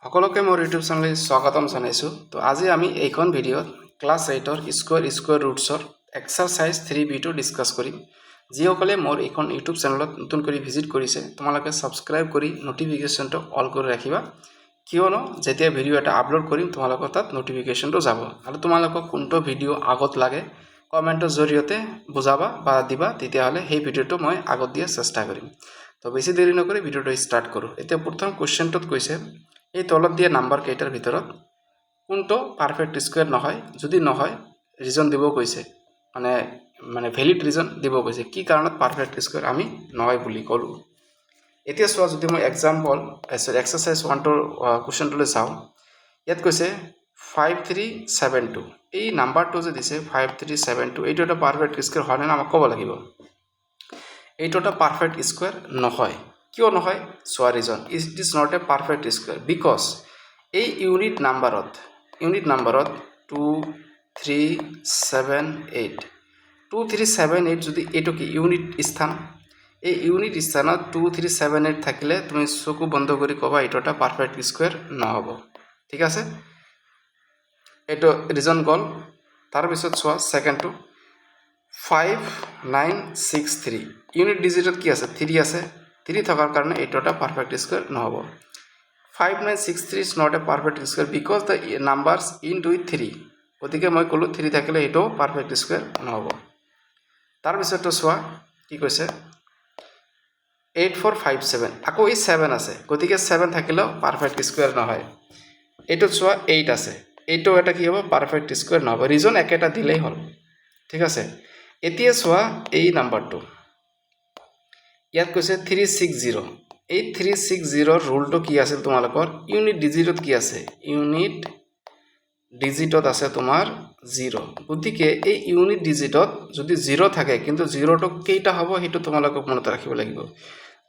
সকলোকে মোৰ ইউটিউব চেনেললৈ স্বাগতম জনাইছোঁ। তো আজি আমি এইখন ভিডিঅ'ত ক্লাছ 8ৰ স্কুৱেৰ ৰুটছৰ এক্সাৰচাইজ 3B2 ডিছকাছ কৰিম। যিসকলে মোৰ এইখন ইউটিউব চেনেলত নতুন কৰি ভিজিট কৰিছে তোমালোকে ছাবস্ক্ৰাইব কৰি নটিফিকেশ্যনটো অল কৰি ৰাখিবা, কিয়নো যেতিয়া ভিডিঅ' এটা আপলোড কৰিম তোমালোকৰ তাত নটিফিকেশ্যনটো যাব। আৰু তোমালোকক কোনটো ভিডিঅ' আগত লাগে কমেণ্টৰ জৰিয়তে বুজাবা বা দিবা, তেতিয়াহ'লে সেই ভিডিঅ'টো মই আগত দিয়াৰ চেষ্টা কৰিম। তো বেছি দেৰি নকৰি ভিডিঅ'টো ষ্টাৰ্ট কৰোঁ। এতিয়া প্ৰথম কুৱেশ্যনটোত কৈছে এই তলত দিয়া নাম্বাৰ কেইটাৰ ভিতৰত কোনটো পাৰফেক্ট স্কুৱেৰ নহয়, যদি নহয় ৰিজন দিব কৈছে, মানে ভেলিড ৰিজন দিব কৈছে কি কাৰণত পাৰফেক্ট স্কুৱেৰ আমি নহয় বুলি ক'লোঁ। এতিয়া চোৱা, যদি মই এক্সাৰচাইজ 1টোৰ কুৱেশ্যনটোলৈ চাওঁ, ইয়াত কৈছে 5372, এই নাম্বাৰটো যে দিছে 5372, এইটো এটা পাৰফেক্ট স্কুৱেৰ হয় নে আমাক ক'ব লাগিব। এইটো এটা পাৰফেক্ট স্কুৱেৰ নহয়। কিয় নহয় চোৱা reason, it is not a perfect square because এই ইউনিট নাম্বাৰত 2378 যদি এইটো কি ইউনিট স্থান, এই ইউনিট স্থানত 2378 থাকিলে তুমি চকু বন্ধ কৰি ক'বা এইটো এটা পাৰফেক্ট স্কুৱেৰ নহ'ব। ঠিক আছে, এইটো ৰিজন গ'ল। তাৰপিছত চোৱা ছেকেণ্ডটো 5963, ইউনিট ডিজিটত কি আছে 3 আছে, 3 থকাৰ কাৰণে এইটো এটা পাৰফেক্ট স্কুৱেৰ নহ'ব। 5963 is not a perfect square because the numbers in with 3, গতিকে মই ক'লোঁ 3 থাকিলে এইটো পাৰফেক্ট স্কুৱেৰ নহ'ব। তাৰপিছততো চোৱা কি কৈছে 8457, আকৌ এই 7 আছে, গতিকে 7 থাকিলেও পাৰফেক্ট স্কুৱেৰ নহয়। এইটোত চোৱা 8 আছে, এইটো এটা কি হ'ব পাৰফেক্ট স্কুৱেৰ নহ'ব, ৰিজন একেটা দিলেই হ'ল। ঠিক আছে, এতিয়া চোৱা এই নাম্বাৰটো ইয়াত কৈছে 360, এই 360 ৰুলটো কি আছিল তোমালোকৰ, ইউনিট ডিজিটত কি আছে, ইউনিট ডিজিটত আছে তোমাৰ 0, গতিকে এই ইউনিট ডিজিটত যদি 0 থাকে কিন্তু 0টো কেইটা হ'ব সেইটো তোমালোকক মনত ৰাখিব লাগিব।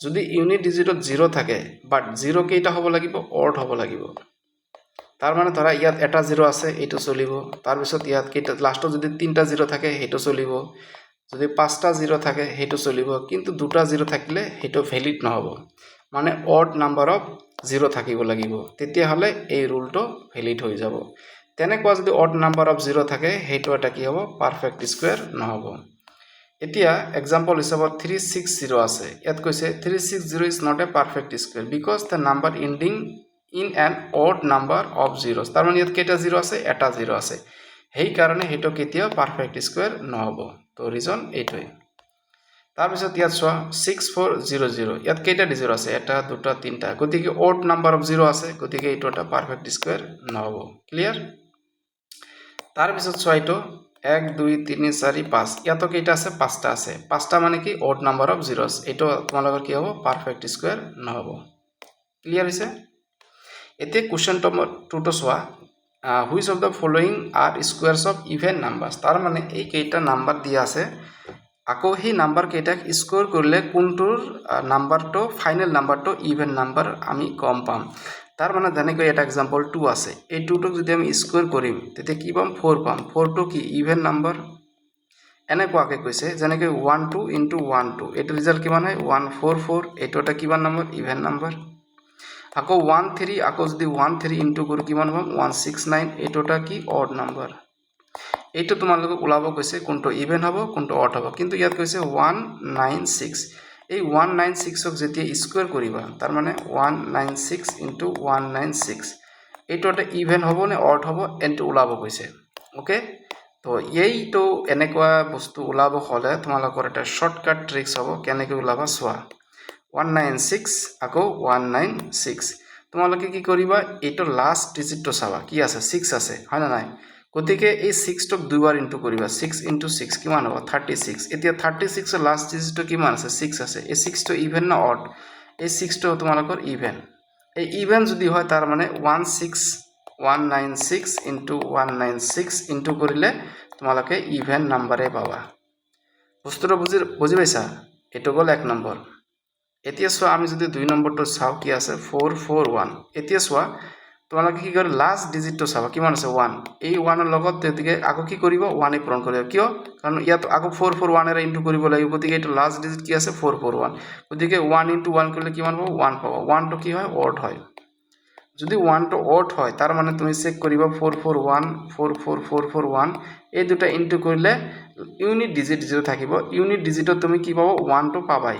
যদি ইউনিট ডিজিটত 0 থাকে বাট 0 কেইটা হ'ব লাগিব, অড হ'ব লাগিব। তাৰ মানে ধৰা ইয়াত এটা 0 আছে, এইটো চলিব। তাৰপিছত ইয়াত কেইটা লাষ্টত যদি 3টা 0 থাকে সেইটো চলিব, যদি 5টা 0 থাকে সেইটো চলিব, কিন্তু 2টা 0 থাকিলে সেইটো ভেলিড নহ'ব, মানে অড নাম্বাৰ অফ 0 থাকিব লাগিব, তেতিয়াহ'লে এই ৰুলটো ভেলিড হৈ যাব। তেনেকুৱা যদি অড নাম্বাৰ অফ 0 থাকে সেইটো এটা কি হ'ব পাৰফেক্ট স্কুৱেৰ নহ'ব। এতিয়া এক্সাম্পল হিচাপত 360 আছে, ইয়াত কৈছে 360 is not a perfect square because the number ending in an odd number of 0, তাৰমানে ইয়াত কেইটা 0 আছে, এটা 0 আছে, সেইকাৰণে সেইটো কেতিয়াও পাৰফেক্ট স্কুৱেৰ নহ'ব। তো ৰিজন এইটোৱে। তাৰপিছত ইয়াত চোৱা 6400, ইয়াত কেইটা ডিজিট আছে, এটা 2টা 3টা, গতিকে অড নাম্বাৰ অফ 0 আছে, গতিকে এইটো এটা পাৰফেক্ট স্কুৱেৰ নহ'ব। ক্লিয়াৰ। তাৰপিছত চোৱা এইটো 1 2 3 4 5, ইয়াতো কেইটা আছে, 5টা আছে, 5টা মানে কি অড নাম্বাৰ অফ 0 আছে, এইটো তোমালোকৰ কি হ'ব পাৰফেক্ট স্কুৱেৰ নহ'ব। ক্লিয়াৰ হৈছে। এতিয়া কুৱেশ্যন নম্বৰ 2টো চোৱা, which of the following are squares of even numbers, তাৰমানে এই কেইটা নাম্বাৰ দিয়া আছে, আকৌ সেই নাম্বাৰ কেইটাক স্কোৰ কৰিলে কোনটোৰ নাম্বাৰটো ফাইনেল নাম্বাৰটো ইভেন নাম্বাৰ আমি গম পাম। তাৰ মানে যেনেকৈ এটা এক্সাম্পল 2 আছে, এই 2টোক যদি আমি স্কোৰ কৰিম তেতিয়া কি পাম, 4 পাম, 4টো কি ইভেন নাম্বাৰ। এনেকুৱাকৈ কৈছে যেনেকৈ 12 × 12, এইটো ৰিজাল্ট কিমান হয় 144, এইটো এটা কিমান নম্বৰ ইভেন নাম্বাৰ। আকৌ 13, আকৌ যদি 13 ইনটু কৰোঁ কিমান পাম 169, এইটো এটা কি অড নাম্বাৰ। এইটো তোমালোকক ওলাব কৈছে কোনটো ইভেন হ'ব কোনটো অড হ'ব, কিন্তু ইয়াত কৈছে 196, এই 196ক যেতিয়া স্কুৱেৰ কৰিবা তাৰমানে 196 × 196, এইটো এটা ইভেন হ'ব নে অড হ'ব এইটো ওলাব কৈছে। অ'কে, তো এইটো এনেকুৱা বস্তু ওলাব হ'লে তোমালোকৰ এটা শ্বৰ্টকাট ট্ৰিক্স হ'ব, কেনেকৈ ওলাবা চোৱা 196 আকৌ 196, তোমালোকে কি কৰিবা এইটো লাষ্ট ডিজিটটো চাবা কি আছে 6 আছে হয় না নাই, গতিকে এই 6টোক 2বাৰ ইনটু কৰিবা, 6 × 6 কিমান হ'ব 36, এতিয়া 36ৰ লাষ্ট ডিজিটটো কিমান আছে 6 আছে, এই 6টো ইভেন না অড, এই 6টো তোমালোকৰ ইভেন, এই ইভেন যদি হয় তাৰ মানে 196 × 196 ইনটু কৰিলে তোমালোকে ইভেন নাম্বাৰে পাবা। বস্তুটো বুজি পাইছা, এইটো গ'ল 1 নম্বৰ। এতিয়া চোৱা আমি যদি 2 নম্বৰটো চাওঁ কি আছে 441, এতিয়া চোৱা তোমালোকে কি কৰে লাষ্ট ডিজিটটো চাবা কিমান আছে 1, এই 1ৰ লগত গতিকে আকৌ কি কৰিব 1 পূৰণ কৰিব, কিয় কাৰণ ইয়াত আকৌ 441 ইনটু কৰিব লাগিব, গতিকে এইটো লাষ্ট ডিজিট কি আছে 441, গতিকে 1 × 1 কৰিলে কিমান পাব 1 পাব, 1টো কি হয় অড হয়। যদি 1 টো অড হয় তার মানে তুমি চেক কৰিবা 441 44441 এই দুটা ইনটু কৰিলে ইউনিট ডিজিট যেটো থাকিব ইউনিট ডিজিটত তুমি কি পাবো 1 টো পাবাই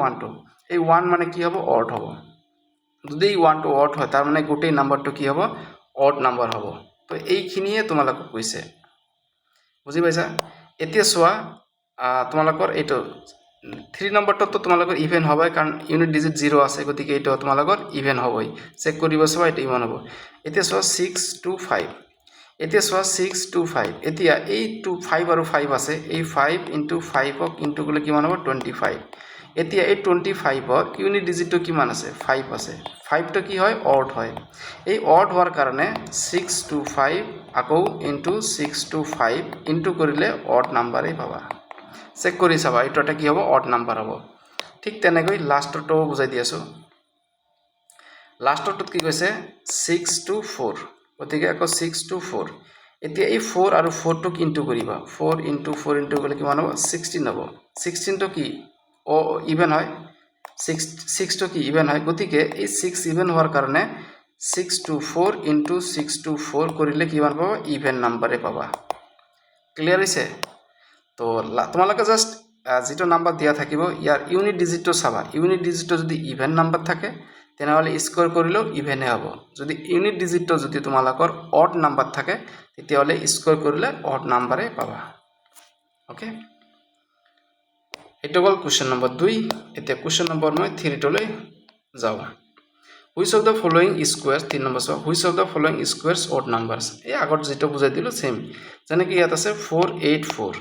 1 টো এই 1 মানে কি হ'ব অড হ'ব যদি 1 টো অড হয় তার মানে গোটেই নাম্বারটো কি হ'ব অড নাম্বার হ'ব তো এইখিনিয়ে তোমালোকক কৈছে বুজি পাইছা এতিয়া চোৱা তোমালোকৰ এইটো 3 নম্বৰটো তোমালোকৰ ইভেন হ'বই কাৰণ ইউনিট ডিজিট 0 আছে গতিকে এইটো তোমালোকৰ ইভেন হ'বই চেক কৰিব চাবা এটা ইভেন হ'ব এতিয়া চোৱা 6 to 5 এতিয়া চোৱা 6 to 5 এতিয়া এই 5 আৰু 5 আছে এই 5 into 5 ক ইনটু কৰিলে কিমান হ'ব 25 এতিয়া এই 25 ৰ ইউনিট ডিজিটটো কিমান আছে 5 আছে 5 টো কি হয় অড হয় এই অড হোৱাৰ কাৰণে 6 to 5 আকৌ ইনটু 6 to 5 ইনটু কৰিলে অড নাম্বাৰেই পাবা চেক কৰি চাবা এইটো এটা কি হ'ব অড নাম্বাৰ হ'ব ঠিক তেনেকৈ লাষ্টটো বুজাই দি আছো লাষ্টটোত কি কৈছে 6 to 4 গতিকে আকৌ 6 to 4 এতিয়া এই 4 আৰু 4 টোক ইনটু কৰিবা 4 into 4 ইনটু কৰিলে কিমান হ'ব 16 হ'ব 16 টো কি ও ইভেন হয় 6 টো কি ইভেন হয় গতিকে এই 6 ইভেন হোৱাৰ কাৰণে 6 to 4 into 6 to 4 কৰিলে কিমান পাবা ইভেন নাম্বাৰে পাবা ক্লিয়াৰ হৈছে তো তোমালোকে জাস্ট যেটো নাম্বাৰ দিয়া থাকিব ইয়াৰ ইউনিট ডিজিটটো চাবা ইউনিট ডিজিটটো যদি ইভেন নাম্বাৰ থাকে তেনেহলে স্কোয়াৰ কৰিলেও ইভেনে হ'ব যদি ইউনিট ডিজিটটো যদি তোমালোকৰ অড নাম্বাৰ থাকে তেতিয়াহলে স্কোয়াৰ কৰিলে অড নাম্বাৰে পাবা ওকে এটা গল কোশ্চেন নম্বৰ 2 এতিয়া কোশ্চেন নম্বৰ মই 3 টলৈ যাও which of the following squares 3 number চাও which of the following squares odd numbers এই আগত যেটো বুজাই দিলো সেম যেনে কি ইয়াত আছে 484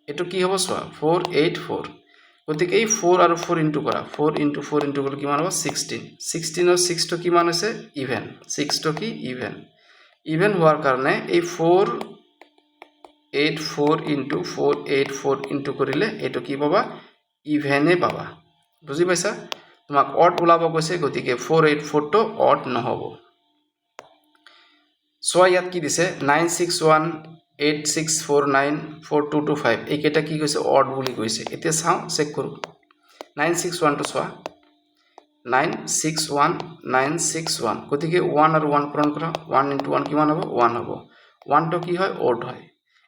এটো কি হ'ব চোৱা 484 গতিকে এই 4 আৰু 4 ইনটু কৰা 4 into 4 ইনটু কৰিলে কিমান হ'ব 16 16 আৰু 6 টো কিমান আছে ইভেন 6 টো কি ইভেন হোৱাৰ কাৰণে এই 484 into 484 ইনটু কৰিলে এটো কি পাবা ইভেনে পাবা বুজি পাইছা তোমাক অড ওলাব কৈছে গতিকে 484 টো অড নহব সো ইয়াত কি দিছে 961 8649 4225 এইকেইটা কি কৈছে অড বুলি কৈছে এতিয়া চাও চেক কৰো 961 টো চোৱা 961 গতিকে 1 আৰু 1 পূৰণ কৰা 1 into 1 কিমান হ'ব 1 হ'ব 1 টো কি হয় অড হয়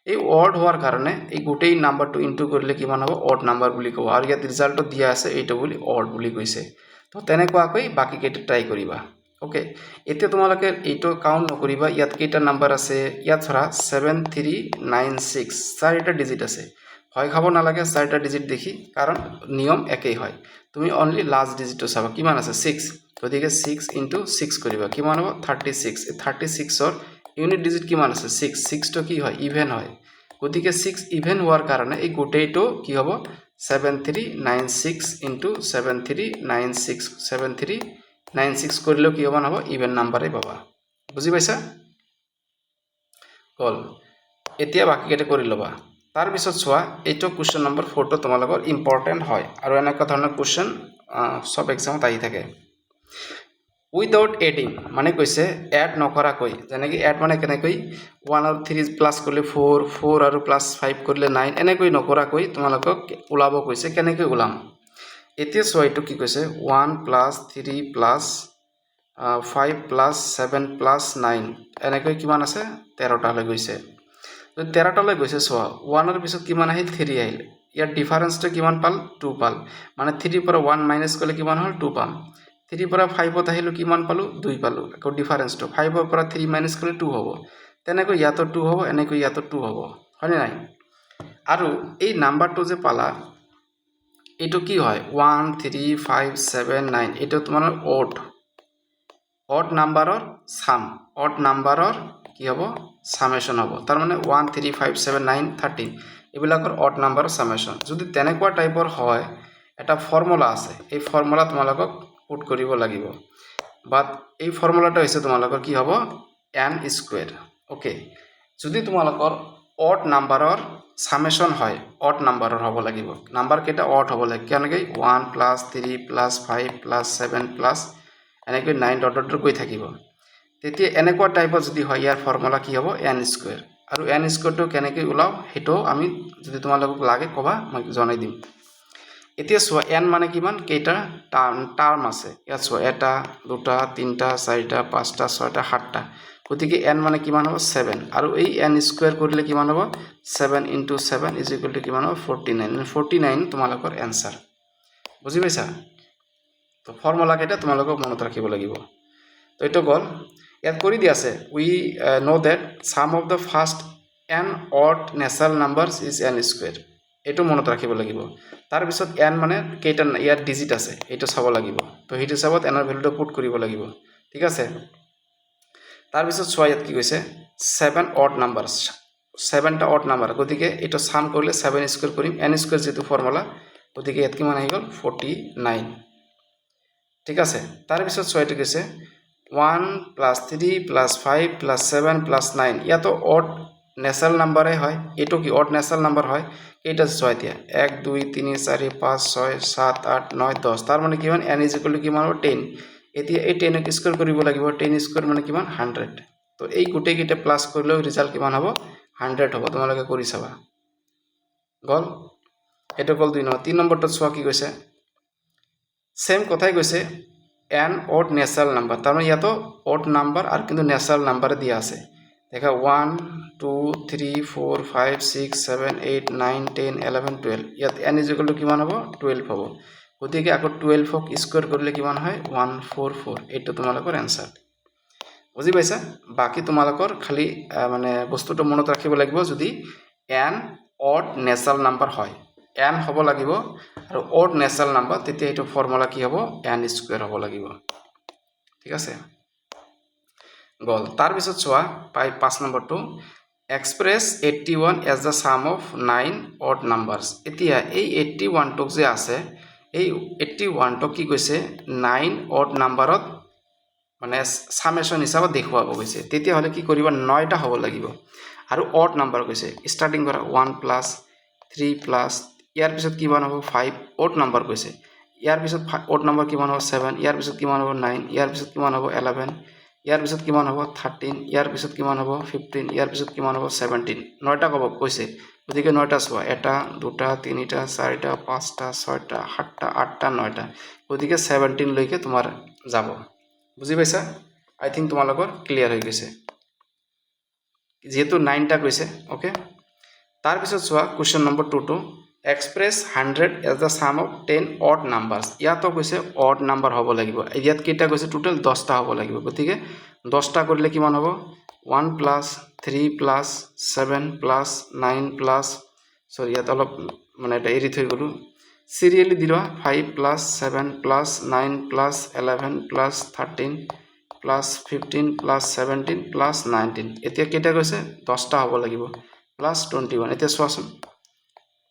এই অড হোৱাৰ কাৰণে এই গোটেই নাম্বাৰটো ইনটু কৰিলে কিমান হ'ব অড নাম্বাৰ বুলি কও আৰু ইয়াত ৰিজাল্টটো দিয়া আছে এইটো বুলি অড বুলি কৈছে তো তেনেকুৱাকৈ বাকি কেইটা ট্ৰাই কৰিবা ওকে এতিয়া তোমালোকে এইটো কাউন্ট নকৰিবা ইয়াত কেইটা নাম্বাৰ আছে ইয়াত ধৰা 7396 চাৰিটা ডিজিট আছে হয় খাব নালাগে চাৰিটা ডিজিট দেখি কাৰণ নিয়ম একেই হয় তুমি অনলি লাস্ট ডিজিটটো চাবা কিমান আছে 6 গতিকে 6 into 6 কৰিবা কিমান হ'ব 36 36 ৰ ইউনিট ডিজিট কিমান আছে 6 6 টো কি হয় ইভেন হয় গতিকে 6 ইভেন হোৱাৰ কাৰণে এই গোটেইটো কি হ'ব 7396 into 7396 কৰিলে কি হ'ব নহব ইভেন নাম্বাৰে পাবা বুজি পাইছা কল এতিয়া বাকি কেইটা কৰি লবা তাৰ পিছত চোৱা এইটো কোশ্চেন নম্বৰ 4 টো তোমালোকৰ ইম্পৰ্টেন্ট হয় আৰু এনেকা ধৰণৰ কোশ্চেন সব এক্সামত আহি থাকে উইদাউট এডিং মানে কৈছে এড নকৰাকৈ যেনেকৈ এড মানে কেনেকৈ 1 আৰু 3 প্লাস কৰিলে 4 4 আৰু প্লাস 5 কৰিলে 9 এনেকৈ নকৰাকৈ তোমালোকক ওলাব কৈছে কেনেকৈ ওলাম এতিয়া চোৱা এইটো কি কৈছে 1 plus 3 plus 5 plus 7 plus 9 এনেকৈ কিমান আছে 13টা লৈ গৈছে তো 13টা লৈ গৈছে চোৱা 1 ৰ পিছত কিমান আহিল 3 আহিল ইয়াৰ ডিফাৰেন্সটো কিমান পাল 2 পাল মানে 3 পৰা 1 মাইনাস কৰিলে কিমান হ'ল 2 পাম 3 পৰা 5 ত আহিলো কিমান পালো 2 পালো আকৌ ডিফাৰেন্সটো 5 ৰ পৰা 3 মাইনাস কৰিলে 2 হ'ব তেনেকৈ ইয়াতো 2 হ'ব এনেকৈ ইয়াতো 2 হ'ব হয়নে নাই আৰু এই নাম্বাৰটো যে পালা এটো কি হয় 1 3 5 7 9 এটো তোমাৰ অড নাম্বাৰৰ সাম অড নাম্বাৰৰ কি হ'ব সামেশন হ'ব তাৰ মানে 1 3 5 7 9 13 এবিলাকৰ অড নাম্বাৰৰ সামেশন যদি তেনেকুৱা টাইপৰ হয় এটা ফৰ্মুলা আছে এই ফৰ্মুলা তোমালোকক পুট কৰিব লাগিব বাট এই ফৰ্মুলাটো হৈছে তোমালোকৰ কি হ'ব n স্কয়াৰ ওকে যদি তোমালোকৰ অড নাম্বাৰৰ সামেশন হয় অড নাম্বাৰৰ হ'ব লাগিব নাম্বাৰ কেটা অড হ'ব লাগে কেনেকৈ 1 plus 3 plus 5 plus 7 plus এনেকৈ 9 ডট ডট কৈ থাকিব তেতিয়া এনেকুৱা টাইপৰ যদি হয় ইয়াৰ ফৰ্মুলা কি হ'ব n স্কয়াৰ আৰু n স্কয়াৰটো কেনেকৈ ওলাও হেটো আমি যদি তোমালোকক লাগে কবা মই জনাই দিম এতিয়া চোৱা n মানে কিমান কেইটা টাৰ্ম আছে ইয়াত চোৱা এটা দুটা তিনিটা চাৰিটা পাঁচটা ছয়টা সাতটা গতিকে n মানে কিমান হ'ব 7 আৰু এই n স্কয়াৰ কৰিলে কিমান হ'ব 7 * 7 = কিমান হ'ব 49 49 তোমালোকৰ এনসাৰ বুজি পাইছা তো ফৰ্মুলা কেইটা তোমালোকক মনত ৰাখিব লাগিব তো এটো গল ইয়াত কৰি দি আছে we know that some of the first n odd natural numbers is n square এটো মনত ৰাখিব লাগিব তাৰ পিছত n মানে কেইটা ইয়াত ডিজিট আছে এটো চাব লাগিব তো হেতু হিচাপত n ৰ ভ্যালুটো পুট কৰিব লাগিব ঠিক আছে তাৰ পিছত চোৱা ইয়াত কি কৈছে 7 odd numbers 7টা odd number গতিকে এটো সাম কৰিলে 7 স্কয়াৰ কৰিম n স্কয়াৰ যেটো ফৰ্মুলা গতিকে ইয়াত কিমান আহি গল 49 ঠিক আছে তাৰ পিছত চোৱা এটো কৈছে 1 + 3 + 5 + 7 + 9 ইয়াতো odd natural number হয় এটো কি odd natural number হয় এটা ছয় দিয়া 1 2 3 4 5 6 7 8 9 10 তার মানে কিমান n = কিমান হ'ব 10 এতিয়া এই 10 ক স্কয়ার কৰিব লাগিব 10 স্কয়াৰ মানে কিমান 100 তো এই গুটে গিটা প্লাস কৰিলে ৰিজাল্ট কিমান হ'ব 100 হ'ব তোমালোকে কৰি চাবা গল এটো গল 2 নম্বৰ 3 নম্বৰটো চোৱা কি কৈছে সেম কথাই কৈছে n odd natural number তার মানে ইয়াতো odd number আর কিন্তু natural number দিয়া আছে দেখা 1 2 3 4 5 6 7 8 9 10 11 12 ইয়াত n = কিমান হ'ব 12 হ'ব গতিকে আকৌ 12 ক স্কয়ার কৰিলে কিমান হয় 144 এটো তোমালোকৰ आंसर বুজি পাইছা বাকি তোমালোকৰ খালি মানে বস্তুটো মনত ৰাখিব লাগিব যদি n odd natural number হয় n হ'ব লাগিব আৰু odd natural number তেতিয়া এটো ফৰ্মুলা কি হ'ব n স্কয়াৰ হ'ব লাগিব ঠিক আছে গল তাৰ পিছত চোৱা পাই 5 নম্বৰটো express 81 as the sum of 9 odd numbers এতিয়া এই 81 টক যে আছে এই 81 টক কি কৈছে 9 odd numberত মানে সামেশন হিচাপত দেখুৱাব কৈছে তেতিয়া হলে কি কৰিবা 9টা হ'ব লাগিব আৰু odd number কৈছে স্টাৰ্টিং কৰা 1 + 3 + ইয়াৰ পিছত কিমান হ'ব 5 odd number কৈছে ইয়াৰ পিছত odd number কিমান হ'ব 7 ইয়াৰ পিছত কিমান হ'ব 9 ইয়াৰ পিছত কিমান হ'ব 11 ইয়াৰ পিছত কিমান হ'ব 13 ইয়াৰ পিছত কিমান হ'ব 15 ইয়াৰ পিছত কিমান হ'ব 17 9টা কব কৈছে গতিকে 9টা চোৱা এটা দুটা তিনিটা চাৰিটা পাঁচটা ছয়টা সাতটা আঠটা 9টা গতিকে 17 লৈকে তোমাৰ যাব বুজি পাইছা আই থিংক তোমালোকৰ ক্লিয়াৰ হৈ গৈছে যেহেতু 9টা কৈছে ওকে তাৰ পিছত চোৱা কোৱেশ্চন নম্বৰ 2 টো express 100 as the sum of 10 odd numbers ইয়াতো কৈছে odd number হ'ব লাগিব ইয়াত কেইটা কৈছে টোটাল 10টা হ'ব লাগিব গতিকে 10টা কৰিলে কিমান হ'ব 1 + 3 + 7 + 9 + সৰি ইয়াত অলপ মানে এটা এৰি থৈ গলো সিৰিয়ালি দিবা 5 + 7 + 9 + 11 + 13 + 15 + 17 + 19 এতিয়া কেইটা কৈছে 10টা হ'ব লাগিব +21 এতিয়া চোৱাচোন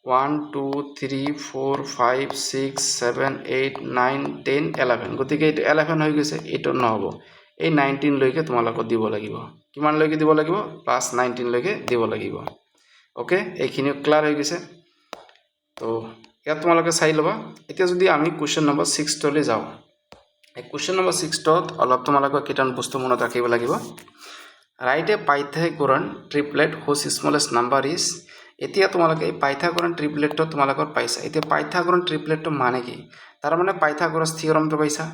1 2 3 4 5 6 7 8 9 10 11 গতিকে এটা 11 হৈ গৈছে এটো নহব এই 19 লৈকে তোমালোক দিব লাগিব কিমান লৈকে দিব লাগিব +19 লৈকে দিব লাগিব ওকে এইখিনি ক্লিয়াৰ হৈ গৈছে তো ইয়াত তোমালোকে চাই লবা এতিয়া যদি আমি কোৱেশ্চন নম্বৰ 6 টলে যাও এই কোৱেশ্চন নম্বৰ 6 টত অলপ তোমালোকে কিটান বস্তু মনত ৰাখিব লাগিব write a Pythagorean triplet whose smallest number is এতিয়া তোমালোকে এই পাইথাগোরান ট্রিপলেটটো তোমালোকৰ পাইছা এতিয়া পাইথাগোৰান ট্ৰিপলেটটো মানে কি তাৰ মানে পাইথাগোৰাস থিওৰামটো পাইছা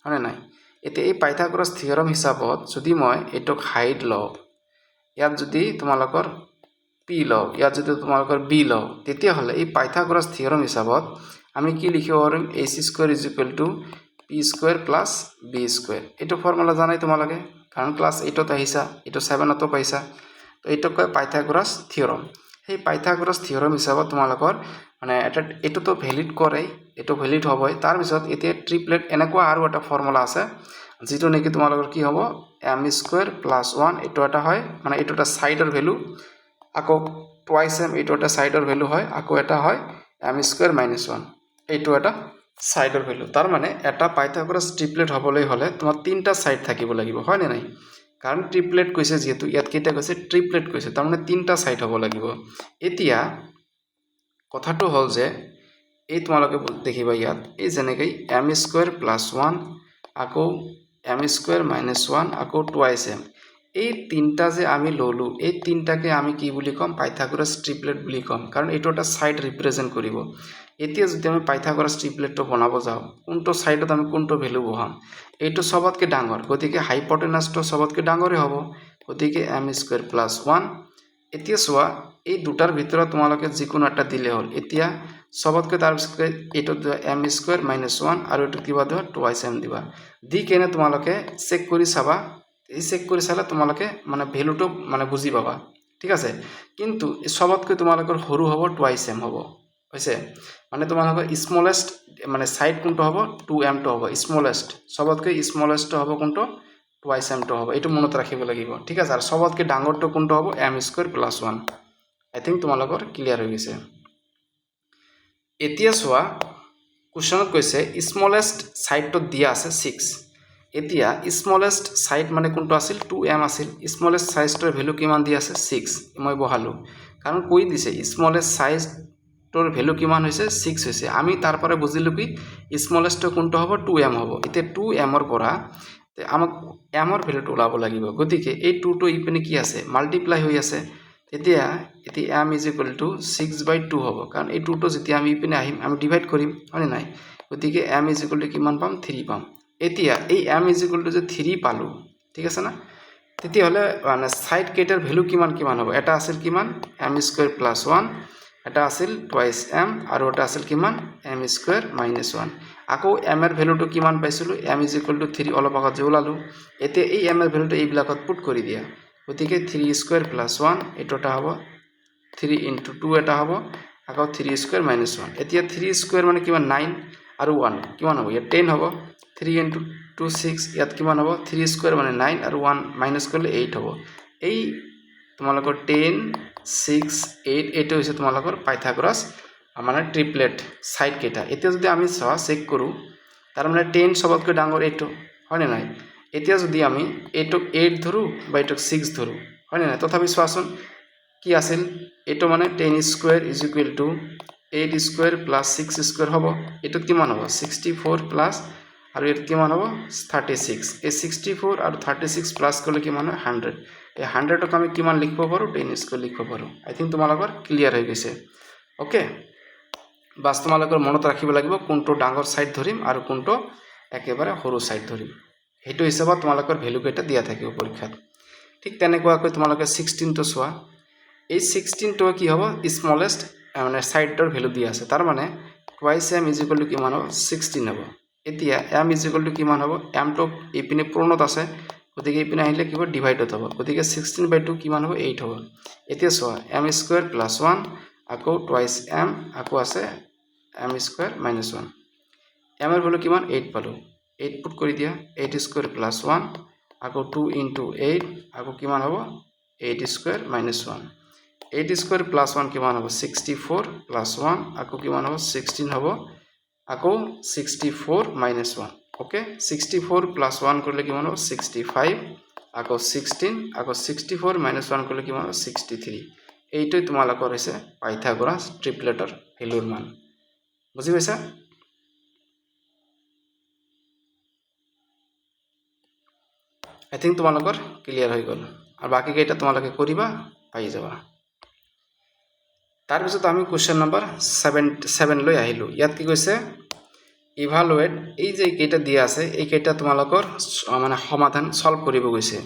হয়নে নাই এতিয়া এই পাইথাগোৰাস থিওৰাম হিচাপত যদি মই এটোক হাইট লও ইয়াত যদি তোমালোকৰ p লও ইয়াত যদি তোমালোকৰ b লও তেতিয়া হলে এই পাইথাগোৰাস থিওৰাম হিচাপত আমি কি লিখিব পাৰিম ac² = p² + b² এটো ফৰ্মুলা জানাই তোমালোকে কাৰণ ক্লাস 8 ত আহিছা এটো 7 ত পাইছা তো এটো কয় পাইথাগোরাস থিওৰাম এই পাইথাগোৰাস থিওৰাম হিসাবত তোমালোকৰ মানে এটা এটো তো ভ্যালিড কৰে এটো ভ্যালিড হবই তাৰ পিছত এতিয়া ট্ৰিপলেট এনেকুৱা আৰু এটা ফৰ্মুলা আছে যেটো নেকি তোমালোকৰ কি হ'ব m² + 1 এটো এটা হয় মানে এটো এটা সাইডৰ ভ্যালু আকৌ টুৱাইস m এটো এটা সাইডৰ ভ্যালু হয় আকৌ এটা হয় m² - 1 এটো এটা সাইডৰ ভ্যালু তাৰ মানে এটা পাইথাগোৰাস ট্ৰিপলেট হবলৈ হলে তোমাৰ তিনটা সাইড থাকিব লাগিব হয় নে নাই কাৰণ ট্ৰিপলেট কৈছে যেহেতু ইয়াত কেইটা কৈছে ট্ৰিপলেট কৈছে তাৰ মানে তিনটা সাইড হ'ব লাগিব এতিয়া কথাটো হল যে এই তোমালোকে দেখিবা ইয়াত এই জেনেকৈ m² + 1 আকৌ m² - 1 আকৌ টুৱাইস m এই তিনটা যে আমি ললো এই তিনটাকে আমি কি বুলি কম পাইথাগোরাস ট্রিপলেট বুলি কম কাৰণ এইটো এটা সাইড ৰিপ্ৰেজেন্ট কৰিব এতিয়া যদি আমি পাইথাগোরাস ট্রিপলেটটো বনাব যাওঁ কোনটো সাইডত আমি কোনটো ভ্যালু বহাম এইটো সবতকে ডাঙৰ গতিকে হাইপোটেনাসটো সবতকে ডাঙৰে হ'ব গতিকে m² + 1 এতিয়া চোৱা এই দুটাৰ ভিতৰত তোমালোকে যিকোনো এটা দিলে হ'ল এতিয়া সবতকে তাৰ পিছত এইটো m² - 1 আৰু এইটো কিবা দিবা টুৱাইছ m দিবা দি কেনে তোমালোকে চেক কৰি চাবা এই চেক কৰি চালে তোমালোকে মানে ভ্যালুটো মানে বুজি পাবা ঠিক আছে কিন্তু সবতকে তোমালোকৰ সৰু হ'ব টুৱাইছ m হ'ব হৈছে মানে তোমালোকৰ স্মলেষ্ট মানে সাইড কোনটো হ'ব 2m টো হ'ব স্মলেষ্ট সবতকে স্মলেষ্ট হ'ব কোনটো টুৱাইছ m টো হ'ব এইটো মনত ৰাখিব লাগিব ঠিক আছে আৰু সবতকে ডাঙৰটো কোনটো হ'ব m² + 1 আই থিংক তোমালোকৰ ক্লিয়াৰ হৈ গৈছে এতিয়া চোৱা কোৱেশ্চনত কৈছে স্মলেষ্ট সাইডটো দিয়া আছে 6 এতিয়া স্মলেষ্ট সাইড মানে কোনটো আছিল 2m আছিল স্মলেষ্ট সাইজৰ ভ্যালু কিমান দি আছে 6 মই বহালো কাৰণ কৈ দিছে স্মলেষ্ট সাইজৰ ভ্যালু কিমান হৈছে 6 হৈছে আমি তাৰ পৰা বুজিলো কি স্মলেষ্ট কোনটো হ'ব 2m হ'ব এতিয়া 2m ৰ পৰা আমাক m ৰ ভ্যালুটো ওলাব লাগিব গতিকে এই 2 টো ইপিনে কি আছে মাল্টিপ্লাই হৈ আছে এতিয়া m = 6/2 হ'ব কাৰণ এই 2 টো যেতিয়া আমি ইপিনে আহিম আমি ডিভাইড কৰিম হয় নাই গতিকে m = কিমান পাম 3 পাম এতিয়া এই m = যে 3 পালো ঠিক আছে না তেতিয়া হলে মানে সাইড কেটাৰ ভ্যালু কিমান কিমান হ'ব এটা আছিল কিমান m² + 1 এটা আছিল টুৱাইছ m আৰু এটা আছিল কিমান m² - 1 আকৌ m ৰ ভ্যালুটো কিমান পাইছিলো m = 3 অলপ আগত যে ওলালো এতিয়া এই m ৰ ভ্যালুটো এইবিলাকত পুট কৰি দিয়া গতিকে 3² + 1 এটা হ'ব 3 * 2 এটা হ'ব আকৌ 3² - 1 এতিয়া 3² মানে কিমান 9 আৰু 1 কিমান হ'ব ইয়াত 10 হ'ব 3 * 2 6 ইয়াত কিমান হ'ব 3² মানে 9 আৰু 1 মাইনাস কৰিলে 8 হ'ব এই তোমালোকৰ 10 6 8 এইটো হৈছে তোমালোকৰ পাইথাগোৰাস মানে ট্ৰিপলেট সাইড কেটা এতিয়া যদি আমি চাও চেক কৰো তাৰ মানে 10 সবতকৈ ডাঙৰ এইটো হয় নাই এতিয়া যদি আমি এইটোক 8 ধৰো বা এইটোক 6 ধৰো হয় নাই তথাপি চোৱাচোন কি আছিল এইটো মানে 10² = 8² + 6² হ'ব এইটো কিমান হ'ব 64 প্লাস আৰু এৰ কিমান হ'ব 36 এই 64 আৰু 36 প্লাস কৰলে কিমান হয় 100 এই 100 ক আমি কিমান লিখিব পাৰো 10² লিখিব পাৰো আই থিংক তোমালোকৰ ক্লিয়াৰ হৈ গৈছে ওকে বাস তোমালোকৰ মনত ৰাখিব লাগিব কোনটো ডাঙৰ সাইড ধৰিম আৰু কোনটো একেবাৰে সৰু সাইড ধৰিম হেতু হিচাপত তোমালোকৰ ভ্যালু কেটা দিয়া থাকিব পৰীক্ষাত ঠিক তেনেকুৱাকৈ তোমালোকে 16 টো চোৱা এই 16 টো কি হ'ব স্মলেষ্ট মানে সাইডৰ ভ্যালু দিয়া আছে তাৰ মানে টুৱাইছ m = কিমান হ'ব 16 হ'ব এতিয়া m = কিমান হ'ব m টো ইপিনে পূৰ্ণত আছে গতিকে ইপিনে আহিলে কিবা ডিভাইডত হ'ব গতিকে 16/2 কিমান হ'ব 8 হ'ব এতিয়া চোৱা m² + 1 আকৌ টুৱাইছ m আকৌ আছে m² - 1 m ৰ ভ্যালু কিমান 8 পালো 8 পুট কৰি দিয়া 8² + 1 আকৌ 2 * 8 আকৌ কিমান হ'ব 8² - 1 8² + 1 কিমান হ'ব 64 + 1 আকৌ কিমান হ'ব 16 হ'ব আকৌ 64 - 1 ওকে 64 + 1 কৰিলে কিমান হ'ব 65 আকৌ 16 আকৌ 64 - 1 কৰিলে কিমান হ'ব 63 এইটোই তোমালোকৰ হৈছে পাইথাগোৰাস ট্ৰিপলেটৰ ভ্যালুৰ মান বুজি পাইছা আই থিংক তোমালোকৰ ক্লিয়াৰ হৈ গ'ল আৰু বাকি কেইটা তোমালোকে কৰিবা পাই যাবা তাৰ পিছত আমি কোৱেশ্চন নম্বৰ 7 লৈ আহিলো ইয়াত কি কৈছে ইভালুৱেট এই যে কেইটা দিয়া আছে এই কেইটা তোমালোকৰ মানে সমাধান সলভ কৰিব গৈছে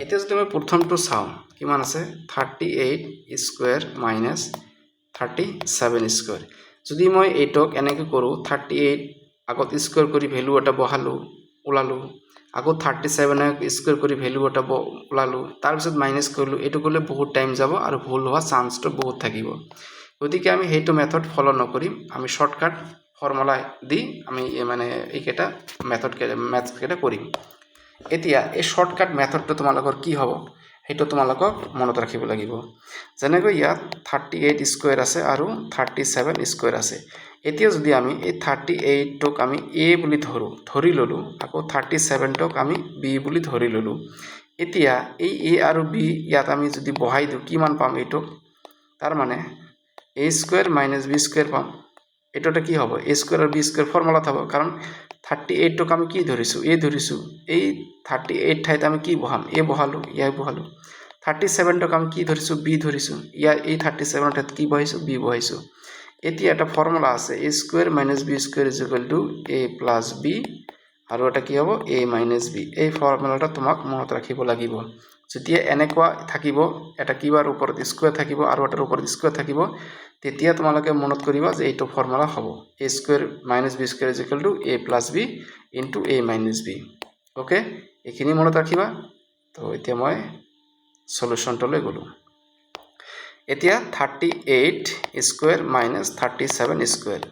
এতিয়া যদি আমি প্ৰথমটো চাও কিমান আছে 38² - 37² যদি মই এইটোক এনেকৈ কৰো 38 আগত স্কয়াৰ কৰি ভ্যালু এটা বহালো ওলালো আকৌ 37 স্কয়াৰ কৰি ভ্যালু এটা ওলালো তাৰ পিছত মাইনাস কৰিলো এটো কৰিলে বহুত টাইম যাব আৰু ভুল হোৱা চান্সটো বহুত থাকিব গতিকে আমি হেতু মেথড ফলো নকৰিম আমি শৰ্টকাট ফৰ্মুলা দি আমি মানে এইকেটা মেথড কেটা কৰিম এতিয়া এই শৰ্টকাট মেথডটো তোমালোকৰ কি হ'ব হেতু তোমালোকক মনত ৰাখিব লাগিব যেনেকৈ ইয়াত 38² আছে আৰু 37² আছে এতিয়া যদি আমি এই 38 টোক আমি a বুলি ধৰি ললো আকৌ 37 টোক আমি b বুলি ধৰি ললো এতিয়া এই a আৰু b ইয়াত আমি যদি বহাই দিও কিমান পাম এইটো তাৰ মানে a² - b² পাম এটোটা কি হ'ব a² আৰু b² ফৰ্মুলা থাকব কাৰণ 38টোক আমি কি ধৰিছোঁ এ ধৰিছোঁ এই 38 ঠাইত আমি কি বহাম এ বহালোঁ ইয়াই বহালোঁ 37টোক আমি কি ধৰিছোঁ বি ধৰিছোঁ ইয়াৰ এই 37 ঠাইত কি বহাইছোঁ বি বহাইছোঁ এতিয়া এটা ফৰ্মুলা আছে a square minus b square is equal to a plus b আৰু এটা কি হ'ব a মাইনাস b এই ফৰ্মুলাটা তোমাক মনত ৰাখিব লাগিব যেতিয়া এনেকুৱা থাকিব এটা কিবাৰ ওপৰত স্কোয়াৰ থাকিব আৰু এটাৰ ওপৰত স্কোয়াৰ থাকিব তেতিয়া তোমালোকে মনত কৰিবা যে এইটো ফৰ্মুলা হ'ব a square minus b square is equal to a plus b into a minus b okay এইখিনি মনত ৰাখিবা তো এতিয়া মই সলিউশনটোলৈ গ'লোঁ এতিয়া 38 স্কোয়াৰ মাইনাস 37 স্কোয়াৰ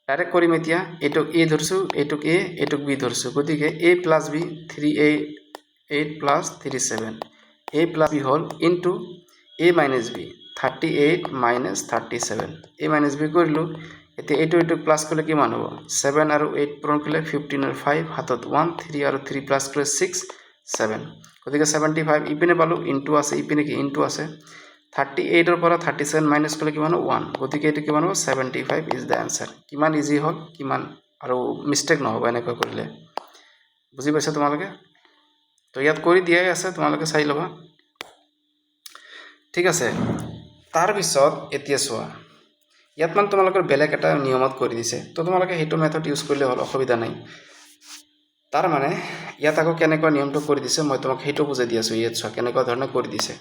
ডাইৰেক্ট কৰিম এতিয়া এইটোক a ধৰিছোঁ এইটোক a এইটোক b ধৰিছোঁ গতিকে a plus b 38 plus 37 a plus b hall into a minus b 38 minus 37 a minus b কৰিলোঁ এতিয়া এইটো প্লাস কৰিলে কিমান হ'ব 7 আৰু 8 পূৰণ কৰিলে 15 আৰু 5 হাতত 1 3 আৰু 3 প্লাস কৰিলে 6 7 গতিকে 75 ইপিনে পালোঁ ইনটু আছে ইপিনে কি ইনটু আছে 38 পৰা 37 মাইনাস কৰিলে কিমান হ'ব 1 গতিকে এইটো কিমান হ'ব 75 ইজ দ্য আনসার কিমান ইজি হল কিমান আৰু মিস্টেক নহব এনেকৈ কৰিলে বুজি পাইছা তোমালোকে তো ইয়াত কৰি দিয়াই আছে তোমালোকে চাই লবা ঠিক আছে তাৰ পিছত এতিয়া চোৱা ইয়াত মান তোমালোকৰ বেলেগ এটা নিয়মত কৰি দিছে তো তোমালোকে হেটো মেথড ইউজ কৰিলে হল অসুবিধা নাই তাৰ মানে ইয়াত আকৌ কেনেকুৱা নিয়মটো কৰি দিছে মই তোমাক হেটো বুজাই দি আছো ইয়াত চোৱা কেনেকুৱা ধৰণে কৰি দিছে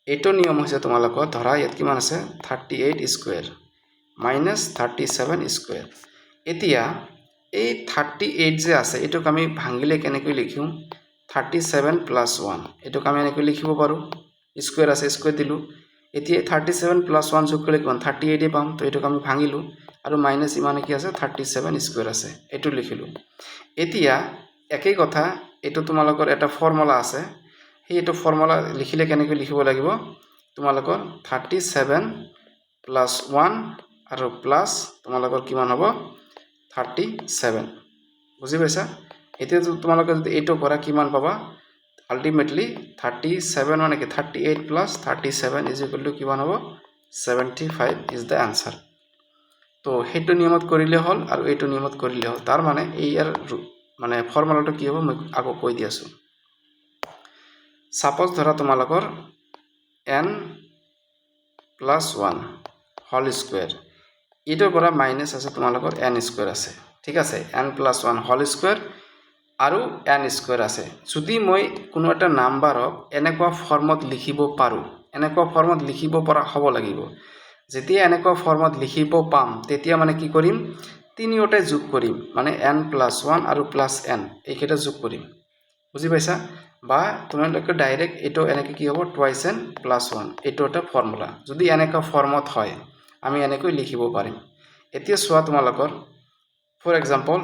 এইটো নিয়ম হৈছে তোমালোকৰ ধৰা ইয়াত কিমান আছে 38 স্কয়ার মাইনাস 37 স্কয়ার এতিয়া এই 38 যে আছে এটোক আমি ভাঙিলে কেনেকৈ লিখিম 37 প্লাস 1 এটোক আমি এনেকৈ লিখিব পাৰো স্কয়াৰ আছে স্কয়াৰ দিলু এতিয়া 37 প্লাস 1 যোগ কৰিলে কিমান 38 এ পাম তো এটোক আমি ভাঙিলু আৰু মাইনাস ইমানে কি আছে 37 স্কয়াৰ আছে এটো লিখিলু এতিয়া একই কথা এটো তোমালোকৰ এটা ফৰ্মুলা আছে এইটো ফৰ্মুলা লিখিলে কেনেকৈ লিখিব লাগিব তোমালোকৰ 37 প্লাস 1 আৰু প্লাস তোমালোকৰ কিমান হ'ব 37 বুজি পাইছা এতিয়া তোমালোকে যদি এইটো কৰা কিমান পাবা আলটিমেটলি 37 মানে কি 38 প্লাস 37 ইজ ইকুয়াল টু কিমান হ'ব 75 ইজ দ্য আনসার তো হেটো নিয়মত কৰিলে হল আৰু এইটো নিয়মত কৰিলে হল তাৰ মানে এইয়াৰ মানে ফৰ্মুলাটো কি হ'ব মই আকৌ কৈ দি আছো সাপোজ ধৰা তোমালোকৰ n প্লাস 1 হোল স্কয়াৰ ইটোৰ পৰা মাইনাস আছে তোমালোকৰ n স্কয়াৰ আছে ঠিক আছে n প্লাস 1 হোল স্কয়াৰ আৰু n স্কয়াৰ আছে যদি মই কোনো এটা নাম্বাৰক এনেকুৱা ফৰ্মত লিখিব পাৰো এনেকুৱা ফৰ্মত লিখিব পৰা হ'ব লাগিব যেতিয়া এনেকুৱা ফৰ্মত লিখিব পাম তেতিয়া মানে কি কৰিম তিনিওটা যোগ কৰিম মানে n প্লাস 1 আৰু প্লাস n এইকেইটা যোগ কৰিম বুজি পাইছা বা তোমালোকে ডাইৰেক্ট এটো এনেকৈ কি হ'ব টুৱাইস n প্লাস 1 এটো এটা ফৰ্মুলা যদি এনেকুৱা ফৰ্মত হয় আমি এনেকৈ লিখিব পাৰিম এতিয়া চোৱা তোমালোকৰ for example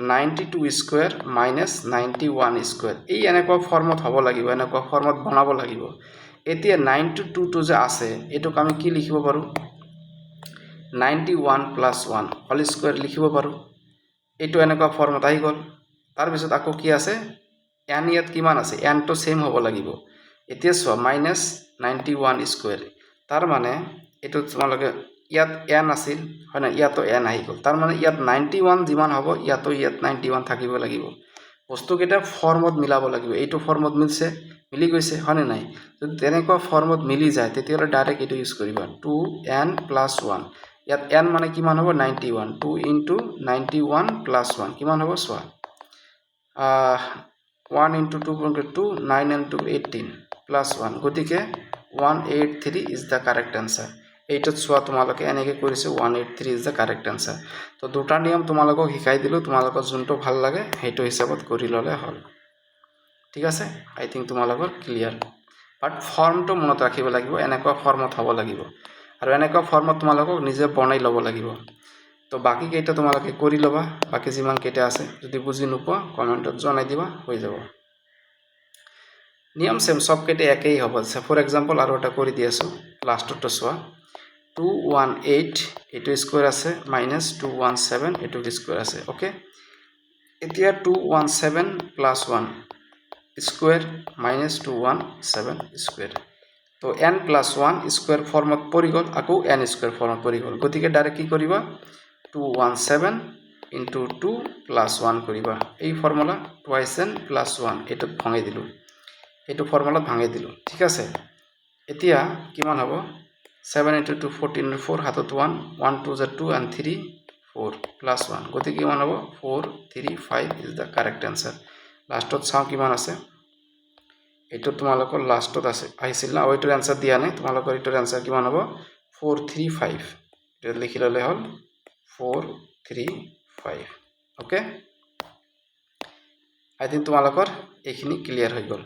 92 square minus 91 square এই এনেকুৱা ফৰ্মত হ'ব লাগিব এনেকুৱা ফৰ্মত বনাব লাগিব এতিয়া 92 টো যে আছে এটোক আমি কি লিখিব পাৰো 91 প্লাস 1 হোল স্কয়াৰ লিখিব পাৰো এটো এনেকুৱা ফৰ্মত আহি গল তাৰ পিছত আকৌ কি আছে n ইয়াত কিমান আছে n তো সেম হ'ব লাগিব এতিয়া চোৱা মাইনাস 91 স্কয়াৰ তাৰ মানে এটো তোমালোকে ইয়াত n আছিল হয় না ইয়াতো n আহি গল তাৰ মানে ইয়াত 91 যিমান হ'ব ইয়াতো ইয়াত 91 থাকিব লাগিব বস্তু কেটা ফৰ্মত মিলাব লাগিব এইটো ফৰ্মত মিলছে মিলি গৈছে হয় নাই যদি তেনেকুৱা ফৰ্মত মিলি যায় তেতিয়ালে ডাইৰেক্ট এটো ইউজ কৰিবা 2n প্লাস 1 ইয়াত n মানে কিমান হ'ব 91 2 ইনটু 91 প্লাস 1 কিমান হ'ব চোৱা 1 into 2 2 9 into 18 plus 1 গতিকে 183 is the correct answer এইটো চোৱা তোমালোকে এনেকৈ কৰিছে 183 is the correct answer তো দুটা নিয়ম তোমালোকক শিকাই দিলো তোমালোকৰ যোনটো ভাল লাগে হেটো হিচাপত কৰি ললে হল ঠিক আছে আই থিংক তোমালোকৰ ক্লিয়াৰ বাট ফৰ্মটো মনত ৰাখিব লাগিব এনেকুৱা ফৰ্মত হ'ব লাগিব আৰু এনেকুৱা ফৰ্মত তোমালোকক নিজে বনাই ল'ব লাগিব তো বাকি কেইটা তোমালোকে কৰি লবা বাকি যিমান কেইটা আছে যদি বুজি নোপোৱা কমেন্টত জনাই দিবা হৈ যাব নিয়ম সেম সব কেইটা একই হ'ব ফৰ এক্সাম্পল আৰু এটা কৰি দি আছো লাষ্টটো চোৱা 218 এটো স্কয়ার আছে মাইনাস 217 এটো স্কয়ার আছে ওকে এতিয়া 217 প্লাস 1 স্কয়ার মাইনাস 217 স্কয়ার তো n প্লাস 1 স্কয়ার ফর্মত পৰি গল আকৌ n স্কয়াৰ ফৰ্মত পৰি গল গতিকে ডাইৰেক্ট কি কৰিবা 217 ইনটু 2 প্লাছ 1 কৰিবা এই ফৰ্মুলা টুৱাইছ n প্লাছ 1 এইটোত ভাঙি দিলোঁ এইটো ফৰ্মুলাত ভাঙি দিলোঁ ঠিক আছে এতিয়া কিমান হ'ব 7 into 2 14 4 হাতত 1 1 2 is 2 and 3 4 plus 1 গতিকে কিমান হ'ব 4 3 5 is the correct answer লাষ্টত চাওঁ কিমান আছে এইটো তোমালোকৰ লাষ্টত আছে আহিছিল না ওইটোৰ আনসাৰ দিয়া নাই তোমালোকৰ এইটোৰ আনসাৰ কিমান হ'ব 435 এটা লিখি ললে হ'ল 435 ওকে আই থিংক তোমালোকৰ এইখিনি ক্লিয়াৰ হৈ গ'ল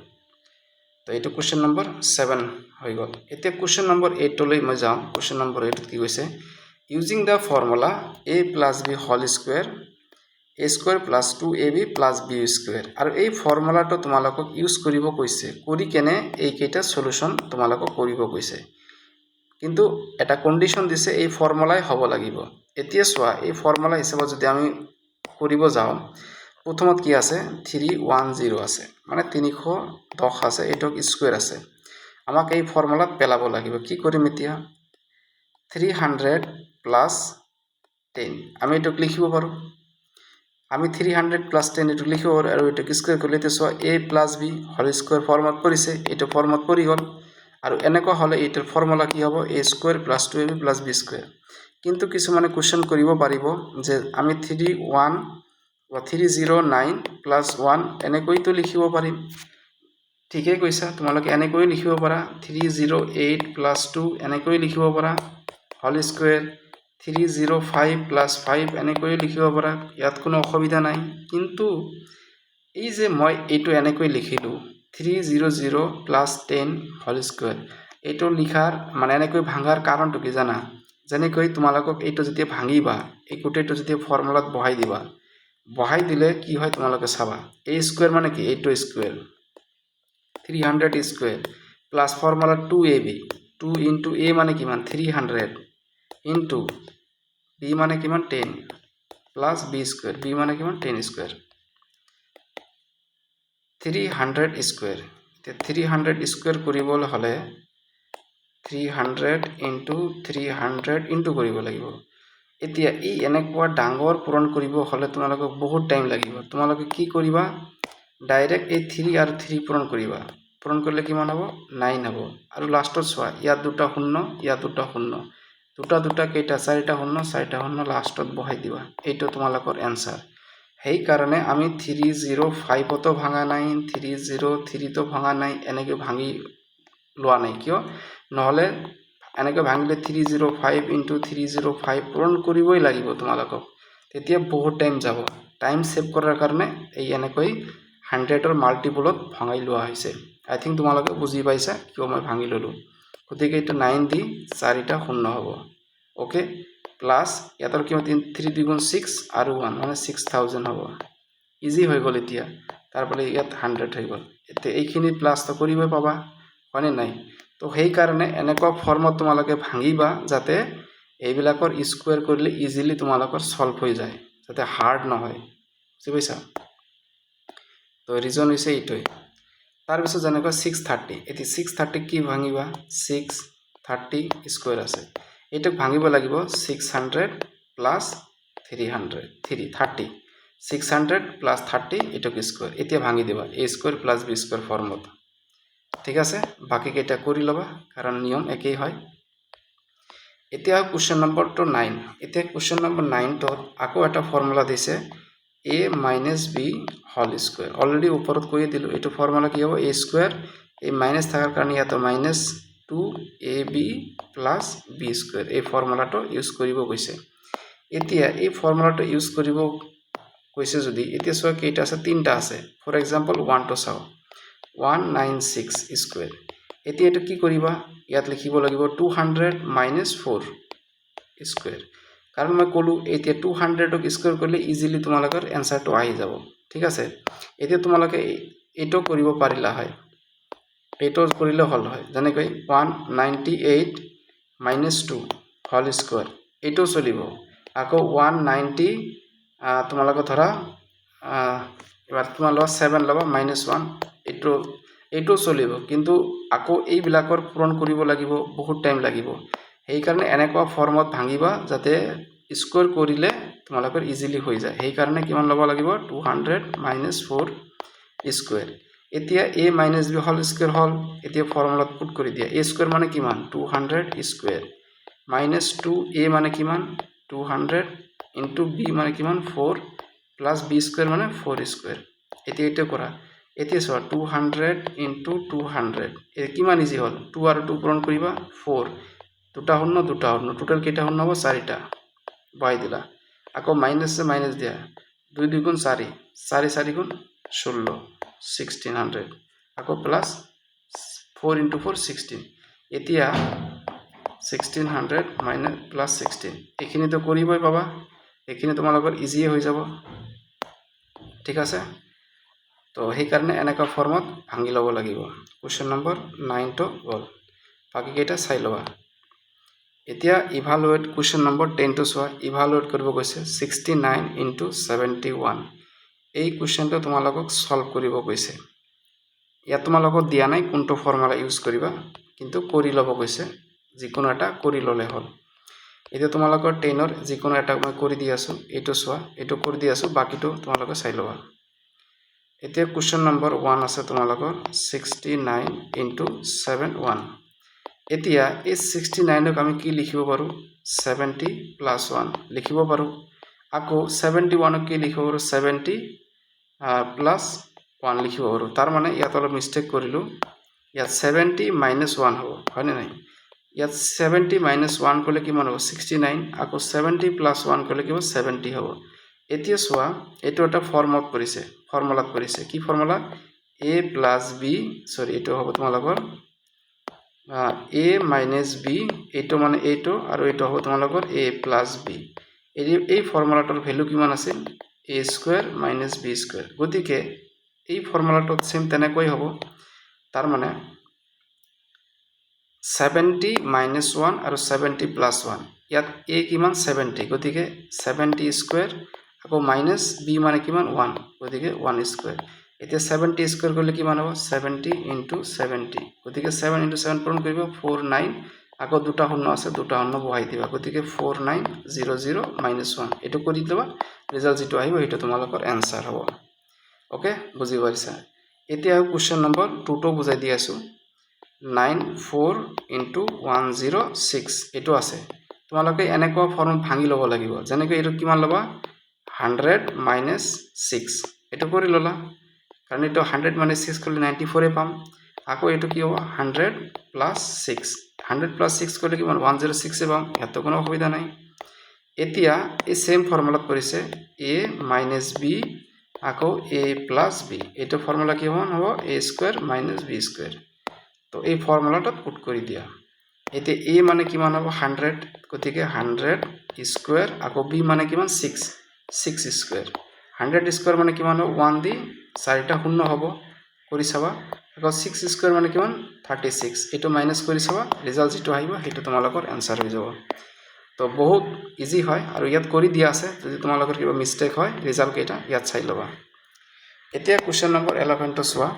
তো এইটো কোশ্চেন নম্বৰ 7 হৈ গ'ল এতিয়া কোশ্চেন নম্বৰ 8 লৈ মই যাওঁ কোশ্চেন নম্বৰ 8 কি কৈছে using the formula a plus b whole square a square plus 2ab plus b square আৰু এই ফৰ্মুলাটো তোমালোকক ইউজ কৰিব কৈছে কৰি কেনে এই কেইটা সলিউশন তোমালোকক কৰিব কৈছে কিন্তু এটা কন্ডিশন দিছে এই ফৰ্মুলাই হ'ব লাগিব এতিয়া চোৱা এই ফৰ্মুলা হিচাপত যদি আমি কৰিব যাওঁ প্ৰথমত কি আছে 310 আছে মানে 310 আছে এটো স্কয়াৰ আছে আমাক এই ফৰ্মুলাত পেলাব লাগিব কি কৰিম এতিয়া 300 প্লাস 10 আমি এটো লিখিব পাৰো আমি 300 প্লাস 10 এটো লিখিব পাৰো আৰু এটো স্কয়াৰ কৰিলে তো চোৱা a plus b whole square ফৰ্মত পৰিছে এটো ফৰ্মত পৰি গল আৰু এনেকুৱা হলে এটাৰ ফৰ্মুলা কি হ'ব a square plus 2ab plus b square কিন্তু কিছুমানে কোশ্চেন কৰিব পাৰিব যে আমি 309 প্লাস 1 এনেকৈ তো লিখিব পাৰিম ঠিকই কৈছা তোমালোকে এনেকৈ লিখিব পাৰা 308 প্লাস 2 এনেকৈ লিখিব পাৰা হোল স্কয়াৰ 305 প্লাস 5 এনেকৈ লিখিব পাৰা ইয়াত কোনো অসুবিধা নাই কিন্তু এই যে মই এইটো এনেকৈ লিখিলো 300 প্লাস 10 হোল স্কয়ার এইটো লিখাৰ মানে এনেকৈ ভাঙাৰ কাৰণটো কি জানা যেনেকৈ তোমালোকক এইটো যেতিয়া ভাঙিবা এই গোটেইটো যেতিয়া ফৰ্মুলাত বহাই দিলে কি হয় তোমালোকে চাবা a স্কয়ার মানে কি এইটো square 300 square plus formula 2ab 2 into a মানে কিমান 300 into b মানে কিমান 10 প্লাস b স্কয়ার b মানে কিমান 10 স্কয়ার 300 স্কয়ার 300 স্কয়ার কৰিবলৈ হলে 300 into 300 into কৰিব লাগিব এতিয়া এই এনেকুৱা ডাঙৰ পূৰণ কৰিব হলে তোমালোকক বহুত টাইম লাগিব তোমালোকে কি কৰিবা ডাইৰেক্ট এই 3 আৰু 3 পূৰণ কৰিবা পূৰণ কৰিলে কিমান হ'ব 9 হ'ব আৰু লাষ্টত চোৱা ইয়াত দুটা শূন্য ইয়াত দুটা শূন্য দুটা কেইটা চাৰিটা শূন্য লাষ্টত বহাই দিবা এইটো তোমালোকৰ আনসাৰ সেই কাৰণে আমি 305 তো ভাঙা নাই 303 তো ভাঙা নাই এনেকৈ ভাঙি লোৱা নাই কিয় নহলে এনেকৈ ভাঙিলে 305 into 305 পূৰণ কৰিবই লাগিব তোমালোকক তেতিয়া বহুত টাইম যাব টাইম সেভ কৰাৰ কাৰণে এই এনেকৈ 100 ৰ মাল্টিপলত ভাঙাই লোৱা হৈছে আই থিংক তোমালোকে বুজি পাইছা কিয় মই ভাঙি ললো গতিকে এটা 9 দি চাৰিটা শূন্য হ'ব ওকে প্লাস ইয়াতৰ কিমান 3 2 6 আৰু 1 মানে 6000 হ'ব ইজি হৈ গল এতিয়া তাৰপৰে ইয়াত 100 হৈ গল এতিয়া এইখিনি প্লাস তো কৰিবই পাবা মানে নাই তো সেই কাৰণে এনেকুৱা ফৰ্মত তোমালোকে ভাঙিবা যাতে এইবিলাকৰ স্কয়াৰ কৰিলে ইজিলি তোমালোকৰ সলভ হৈ যায় যাতে হাৰ্ড নহয় বুজি পাইছা তো ৰিজন হৈছে এইটোই তাৰ পিছত যেনেকৈ 630 এতি 630 কি ভাঙিবা 630 স্কয়াৰ আছে এটো ভাঙিব লাগিব 600 প্লাস 300 330 600 প্লাস 30 এটো স্কয়াৰ এতিয়া ভাঙি দিবা a square plus b square ফৰ্মত ঠিক আছে বাকি কেইটা কৰি লবা কাৰণ নিয়ম একেই হয় এতিয়া কোশ্চেন নম্বৰ 9 এতিয়া কোশ্চেন নম্বৰ 9 তো আকৌ এটা ফৰ্মুলা দিছে a minus b whole square already ওপৰত কৈ দিলো এটো ফৰ্মুলা কি হ'ব a square এই মাইনাস থাকাৰ কাৰণে ইয়াত minus 2ab plus b square এই ফৰ্মুলাটো ইউজ কৰিব কৈছে এতিয়া এই ফৰ্মুলাটো ইউজ কৰিব কৈছে যদি এতিয়া সব কেইটা আছে তিনটা আছে ফৰ এক্সাম্পল 1 to চাও 196 square এতিয়া এটো কি কৰিবা ইয়াত লিখিব লাগিব 200 minus 4 square কাৰণ মই কলো এতিয়া 200 ক স্কয়াৰ কৰিলে ইজিলি তোমালোকৰ আনসাৰটো আহি যাব ঠিক আছে এতিয়া তোমালোকে এটো কৰিব পাৰিলা হয় এটো কৰিলে হল হয় যেনেকৈ 198 minus 2 whole square এটো চলিব আকৌ 190 তোমালোকে ধৰা এবাৰ তোমালোকে 7 লবা -1 এটো চলিব কিন্তু আকৌ এই বিলাকৰ পূৰণ কৰিব লাগিব বহুত টাইম লাগিব সেই কাৰণে এনেকুৱা ফৰ্মত ভাঙিবা যাতে স্কয়াৰ কৰিলে তোমালোকৰ ইজিলি হৈ যায় সেইকাৰণে কিমান ল'ব লাগিব 200 মাইনাছ 4 স্কুৱেৰ এতিয়া a minus b whole square হ'ল এতিয়া ফৰ্মুলাত পুট কৰি দিয়া a স্কুৱেৰ মানে কিমান 200 স্কুৱেৰ মাইনাছ 2a মানে কিমান 200 ইনটু b মানে কিমান 4 প্লাস b স্কুৱেৰ মানে 4 স্কুৱেৰ এতিয়া এটা কৰা এতিয়া চোৱা 200 ইনটু 200 এ কিমান ইজি হ'ল 2 আৰু 2 পূৰণ কৰিবা 4 দুটা শূন্য টোটাল কেইটা শূন্য হ'ব 4টা বাই দিলা আকৌ মাইনাস মাইনাস দিয়া 2 2 গুণ 4 4 4 গুণ 16 1600 আকৌ প্লাস 4 ইনটু 4 16 এতিয়া 1600 মাইনাস প্লাস 16 এইখিনি তো কৰিবই পাবা এইখিনি তোমালোকৰ ইজিয়ে হৈ যাব ঠিক আছে তো সেই কাৰণে এনেকা ফৰ্মত ভাঙি ল'ব লাগিব কোৱেশ্চন নম্বৰ 9 তো গ'ল বাকি কেইটা চাই লবা এতিয়া ইভালুৱেট কোৱেশ্চন নম্বৰ 10 তো চোৱা ইভালুৱেট কৰিব কৈছে 69 ইনটু 71 এই কোৱেশ্চনটো তোমালোকক সলভ কৰিব কৈছে ইয়াত তোমালোকক দিয়া নাই কোনটো ফৰ্মুলা ইউজ কৰিবা কিন্তু কৰি ল'ব কৈছে যিকোনো এটা কৰি ল'লে হ'ল এতিয়া তোমালোকৰ 10 ৰ যিকোনো এটা মই কৰি দি আছো এইটো চোৱা এইটো কৰি দি আছো বাকিটো তোমালোকে চাই ল'বা এতিয়া কোৱেশ্চন নম্বৰ 1 আছে তোমালোকৰ 69 ইনটু 71 এতিয়া এই 69 ক আমি কি লিখিব পাৰো 70 প্লাস 1 লিখিব পাৰো আকৌ 71 ক কি লিখিব পাৰো 70 প্লাস 1 লিখিব পাৰো তাৰ মানে ইয়াত অলপ মিস্টেক কৰিলো ইয়াত 70 মাইনাস 1 হ'ব হয়নে নাই ইয়াত 70 মাইনাস 1 কলে কিমান হ'ব 69 আকৌ 70 প্লাস 1 কলে কিমান 70 হ'ব এতিয়া চোৱা এটো এটা ফৰ্মুলাত কৰিছে কি ফৰ্মুলা a প্লাস b সৰি এটো হ'ব তোমালোকৰ a মাইনাস b এটো মানে এটো আৰু এটো হ'ব তোমালোকৰ a প্লাস b এই ফৰ্মুলাটোৰ ভ্যালু কিমান আছিল a square minus b square গতিকে এই ফৰ্মুলাটো সেম তেনেকৈ হ'ব তাৰ মানে 70 মাইনাস 1 আৰু 70 প্লাস 1 ইয়াত a কিমান 70 গতিকে 70 স্কয়াৰ আকৌ মাইনাস b মানে কিমান 1 গতিকে 1 স্কয়াৰ এতিয়া 70 স্কয়াৰ কৰিলে কিমান হ'ব 70 ইনটু 70 গতিকে 7 ইনটু 7 পূৰণ কৰিব 49 আকৌ দুটা শূন্য আছে দুটা শূন্য বহাই দিবা গতিকে 4900 মাইনাস 1 এটো কৰি দিবা ৰিজাল্ট যেটো আহিব হেটো তোমালোকৰ आंसर হ'ব ওকে বুজি পাইছা এতিয়া কোৱেশ্চন নম্বৰ 2 টো বুজাই দি আছো 94 ইনটু 106 এটো আছে তোমালোকে এনেকুৱা ফৰ্ম ভাঙি ল'ব লাগিব যেনেকৈ এটো কিমান ল'বা 100 মাইনাস 6 এটো কৰি ললা কাৰণ এটো 100 মাইনাস 6 করলে 94 এ পাম আকৌ এটো কি হ'ব 100 প্লাস 6 100 প্লাস 6 করলে কিমান 106 এ পাম এত কোনো অসুবিধা নাই এতিয়া এই সেম ফর্মুলা কৰিছে a মাইনাস b আকৌ a প্লাস b এটো ফর্মুলা কি হ'ব a square minus b square তো এই ফর্মুলাটা পুট কৰি দিয়া এতে a মানে কিমান হ'ব 100 গতিকে 100 স্কয়ার আকৌ b মানে কিমান 6 স্কয়ার 100 স্কয়ার মানে কিমান হ'ব 1 দি 4টা শূন্য হ'ব কৰি চাবা আকৌ 6 স্কয়াৰ মানে কিমান 36 এটো মাইনাস কৰি চাবা ৰিজাল্ট যেটো আহিব হেটো তোমালোকৰ आंसर হৈ যাব তো বহুত ইজি হয় আৰু ইয়াত কৰি দিয়া আছে যদি তোমালোকৰ কিবা মিস্টেক হয় ৰিজাল্ট কেটা ইয়াত চাই লবা এতিয়া কোৱেশ্চন নম্বৰ 11 টো চোৱা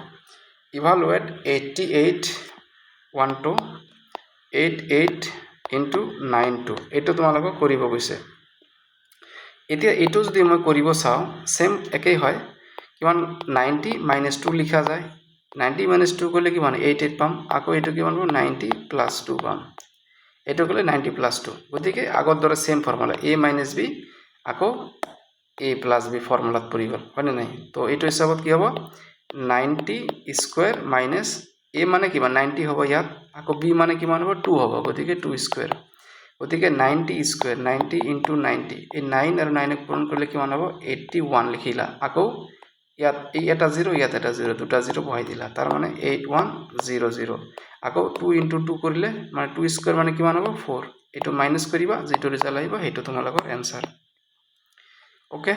ইভালুৱেট 88 12 88 ইনটু 92 এটো তোমালোকক কৰিব কৈছে এতিয়া এটো যদি মই কৰিব চাও সেম একেই হয় কিমান 90 মাইনাস 2 লিখা যায় 90 মাইনাস 2 করলে কিমান 88 পাম আকৌ এটো কিমান হ'ব 90 প্লাস 2 পাম এটো করলে 90 প্লাস 2 গতিকে আগৰ দৰে same formula a minus b আকৌ a প্লাস b ফৰ্মুলাত পৰি গল হয়নে নাই তো এটো হিচাপত কি হ'ব 90 স্কয়ার মাইনাস a মানে কিমান 90 হ'ব ইয়াত আকৌ b মানে কিমান হ'ব 2 হ'ব গতিকে 2 স্কয়ার গতিকে 90 স্কয়ার 90 ইনটু 90 এই 9 আৰু 9 ক পূৰণ কৰিলে কিমান হ'ব 81 লিখিলা আকৌ ইয়াত এই এটা 0 ইয়াত এটা 0 দুটা 0 বহাই দিলা তাৰ মানে 8100 আকৌ 2 ইনটু 2 কৰিলে মানে 2 স্কয়াৰ মানে কিমান হ'ব 4 এটো মাইনাস কৰিবা যেটো ৰিজাল্ট আহিব হেটো তোমালোকৰ आंसर ওকে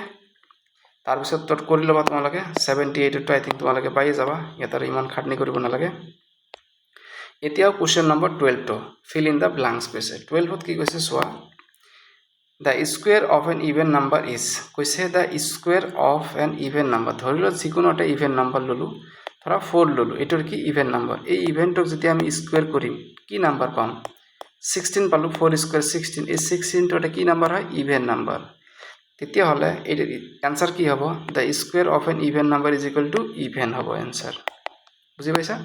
তাৰ পিছত তত কৰি লবা তোমালোকে 78 টো আই থিংক তোমালোকে পাই যাবা ইয়াত ইমান খাটনি কৰিব নালাগে এতিয়া কোৱেশ্চন নম্বৰ 12 টো fill in the blanks কৈছে 12 ত কি কৈছে চোৱা the square of an even number is কৈছে the square of an even number ধৰিলো যিকোনো এটা even number ললো ধৰা 4 ললো এটোৰ কি even number এই ইভেন্টক যদি আমি স্কয়াৰ কৰিম কি নাম্বার পাম 16 পালো 4 স্কয়ার 16 এই 16 টো এটা কি নাম্বার হয় even number তেতিয়াহ'লে এই এনসাৰ কি হ'ব the square of N even number is equal to even হ'ব এনসাৰ বুজি পাইছা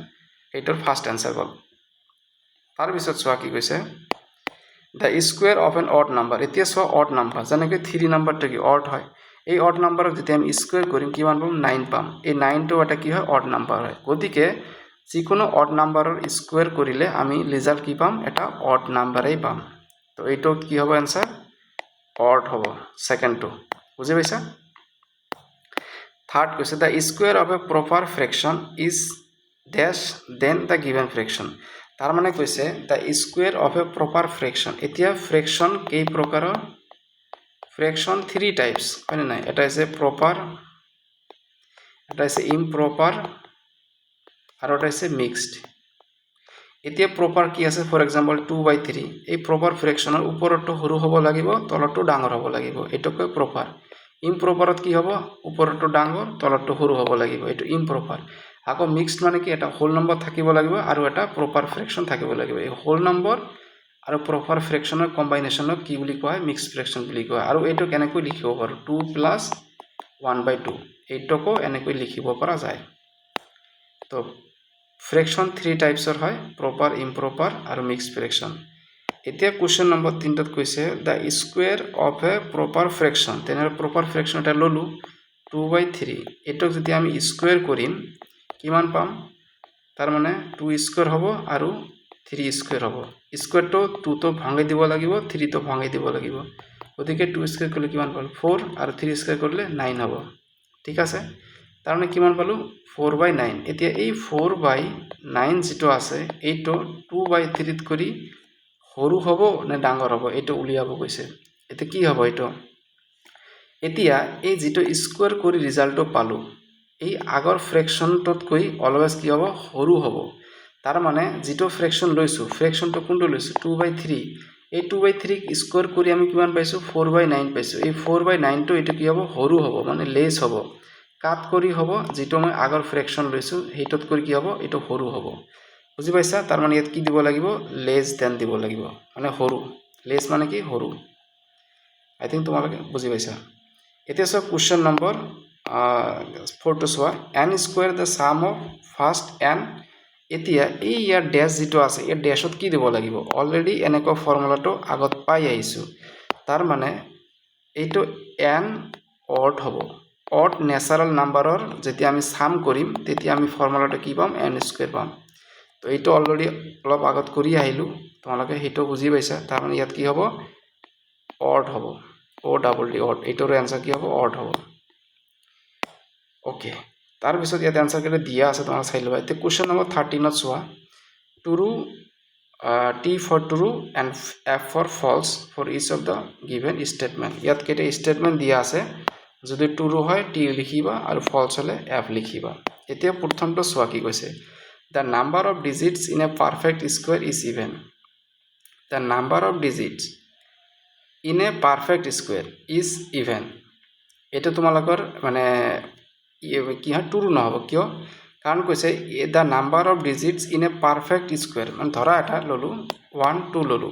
এইটোৰ ফাৰ্ষ্ট এনসাৰ হ'ল তাৰপিছত চোৱা কি কৈছে the square of N odd number এতিয়া চোৱা অড নাম্বাৰ যেনেকৈ 3 নাম্বাৰটো কি অড হয় এই অড নাম্বাৰক যেতিয়া আমি স্কুৱেৰ কৰিম কিমান পাম 9 পাম এই 9টো এটা কি হয় অড নাম্বাৰ হয় গতিকে যিকোনো অড নাম্বাৰৰ স্কুৱেৰ কৰিলে আমি ৰিজাল্ট কি পাম এটা অড নাম্বাৰেই পাম তো এইটো কি হ'ব এনসাৰ অড হ'ব সেকেন্ডটো বুজি পাইছা থাৰ্ড কৈছে the square of A proper fraction is ডেশ দেন দ্য গিভেন ফ্ৰেকশ্যন তাৰ মানে কৈছে the square of A proper fraction এতিয়া ফ্ৰেকশ্যন কেই প্ৰকাৰৰ ফ্ৰেকশ্যন 3 টাইপস হয় না এটা আছে প্ৰপাৰ এটা আছে ইমপ্ৰপাৰ আৰু এটা আছে মিক্সড এতিয়া প্ৰপাৰ কি আছে ফৰ এক্সাম্পল 2/3 এই প্ৰপাৰ ফ্ৰেকশ্যনৰ ওপৰটো সৰু হ'ব লাগিব তলটো ডাঙৰ হ'ব লাগিব এটোকে প্ৰপাৰ ইমপ্ৰপাৰত কি হ'ব ওপৰটো ডাঙৰ তলটো সৰু হ'ব লাগিব এটো ইমপ্ৰপাৰ আকৌ মিক্সড মানে কি এটা হোল নম্বৰ থাকিব লাগিব আৰু এটা প্ৰপাৰ ফ্ৰেকশ্যন থাকিব লাগিব এই হোল নম্বৰ আৰু প্ৰপাৰ ফ্ৰেকশ্যনৰ কম্বাইনেশ্যনক কি বুলি কোৱা হয় মিক্সড ফ্ৰেকশ্যন বুলি কোৱা আৰু এটো কেনেকৈ লিখিব পাৰো 2 + 1/2 এইটোকো এনেকৈ লিখিব পৰা যায় তো ফ্ৰেকশ্যন 3 টাইপসৰ হয় প্ৰপাৰ ইমপ্ৰপাৰ আৰু মিক্সড ফ্ৰেকশ্যন এতিয়া কোৱেশ্চন নম্বৰ 3 ত কৈছে the square of A proper fraction তেনে প্ৰপাৰ ফ্ৰেকশ্যন এটা ললো 2/3 এটোক যদি আমি স্কুৱেৰ কৰিম কিমান পাম তাৰ মানে 2 স্কুৱেৰ হ'ব আৰু 3 স্কুৱেৰ হ'ব স্কুৱেৰটো 2 তো ভাঙি দিব লাগিব 3 তো ভাঙি দিব লাগিব গতিকে 2 স্কুৱেৰ কৰিলে কিমান পাম 4 আৰু 3 স্কুৱেৰ কৰিলে 9 হ'ব ঠিক আছে তাৰ মানে কিমান পালো 4/9 এতিয়া এই 4/9 যেটো আছে এইটো 2/3 ত কৰি সৰু হ'ব নে ডাঙৰ হ'ব এইটো উলিয়াব কৈছে এতিয়া কি হ'ব এইটো এতিয়া এই যেটো স্কয়াৰ কৰি ৰিজাল্টটো পালো এই আগৰ ফ্ৰেকশ্যনটোতকৈ অলৱেজ কি হ'ব সৰু হ'ব তাৰ মানে যেটো ফ্ৰেকশ্যন লৈছো ফ্ৰেকশ্যনটো কোনটো লৈছো 2/3 এই 2/3 ক স্কয়াৰ কৰি আমি কিমান পাইছো 4/9 পাইছো এই 4/9 টো এটা কি হ'ব সৰু হ'ব মানে লেস হ'ব কাট কৰি হ'ব যেটো মই আগৰ ফ্ৰেকশ্যন লৈছো হেইটোত কৰি কি হ'ব এটো সৰু হ'ব বুজি পাইছা তাৰ মানে ইয়াত কি দিব লাগিব লেস দেন দিব লাগিব মানে সৰু লেস মানে কি সৰু আই থিংক তোমালোকে বুজি পাইছা এতিয়া সব কোৱেশ্চন নম্বৰ 4 টো সোয়া n square the sum of first n এতিয়া এই ইয়াৰ ড্যাশ যেটো আছে এই ড্যাশত কি দিব লাগিব অলৰেডি এনেকা ফৰ্মুলাটো আগত পাই আইছো তাৰ মানে এইটো n অড হ'ব অড ন্যাচাৰাল নাম্বাৰৰ যেতিয়া আমি সাম কৰিম তেতিয়া আমি ফৰ্মুলাটো কি পাম n স্কয়াৰ পাম তো এইটো অলৰেডি অলপ আগত কৰি আহিলো তোমালোকে হেটো বুজি পাইছা তাৰ মানে ইয়াত কি হ'ব অড হ'ব o ডাবল ডি অড এইটোৰ आंसर কি হ'ব অড হ'ব ওকে তাৰ পিছত ইয়াত आंसर কেলে দিয়া আছে তোমালোকে চাই লবা এতিয়া কোৱেশ্চন নম্বৰ 13 ত চোৱা true t for true and f for false for each of the given statement ইয়াত কেটা স্টেটমেন্ট দিয়া আছে যদি ট্ৰু হয় t লিখিবা আৰু ফলস হলে f লিখিবা এতিয়া প্ৰথমটো চোৱা কি কৈছে the number of digits in a perfect square is even the number of digits in a perfect square is even এটা তোমালোকৰ মানে কি হয় ট্ৰু নহব কিয় কাৰণ কৈছে the number of digits in a perfect square মানে ধৰা এটা ললো 1 2 ললো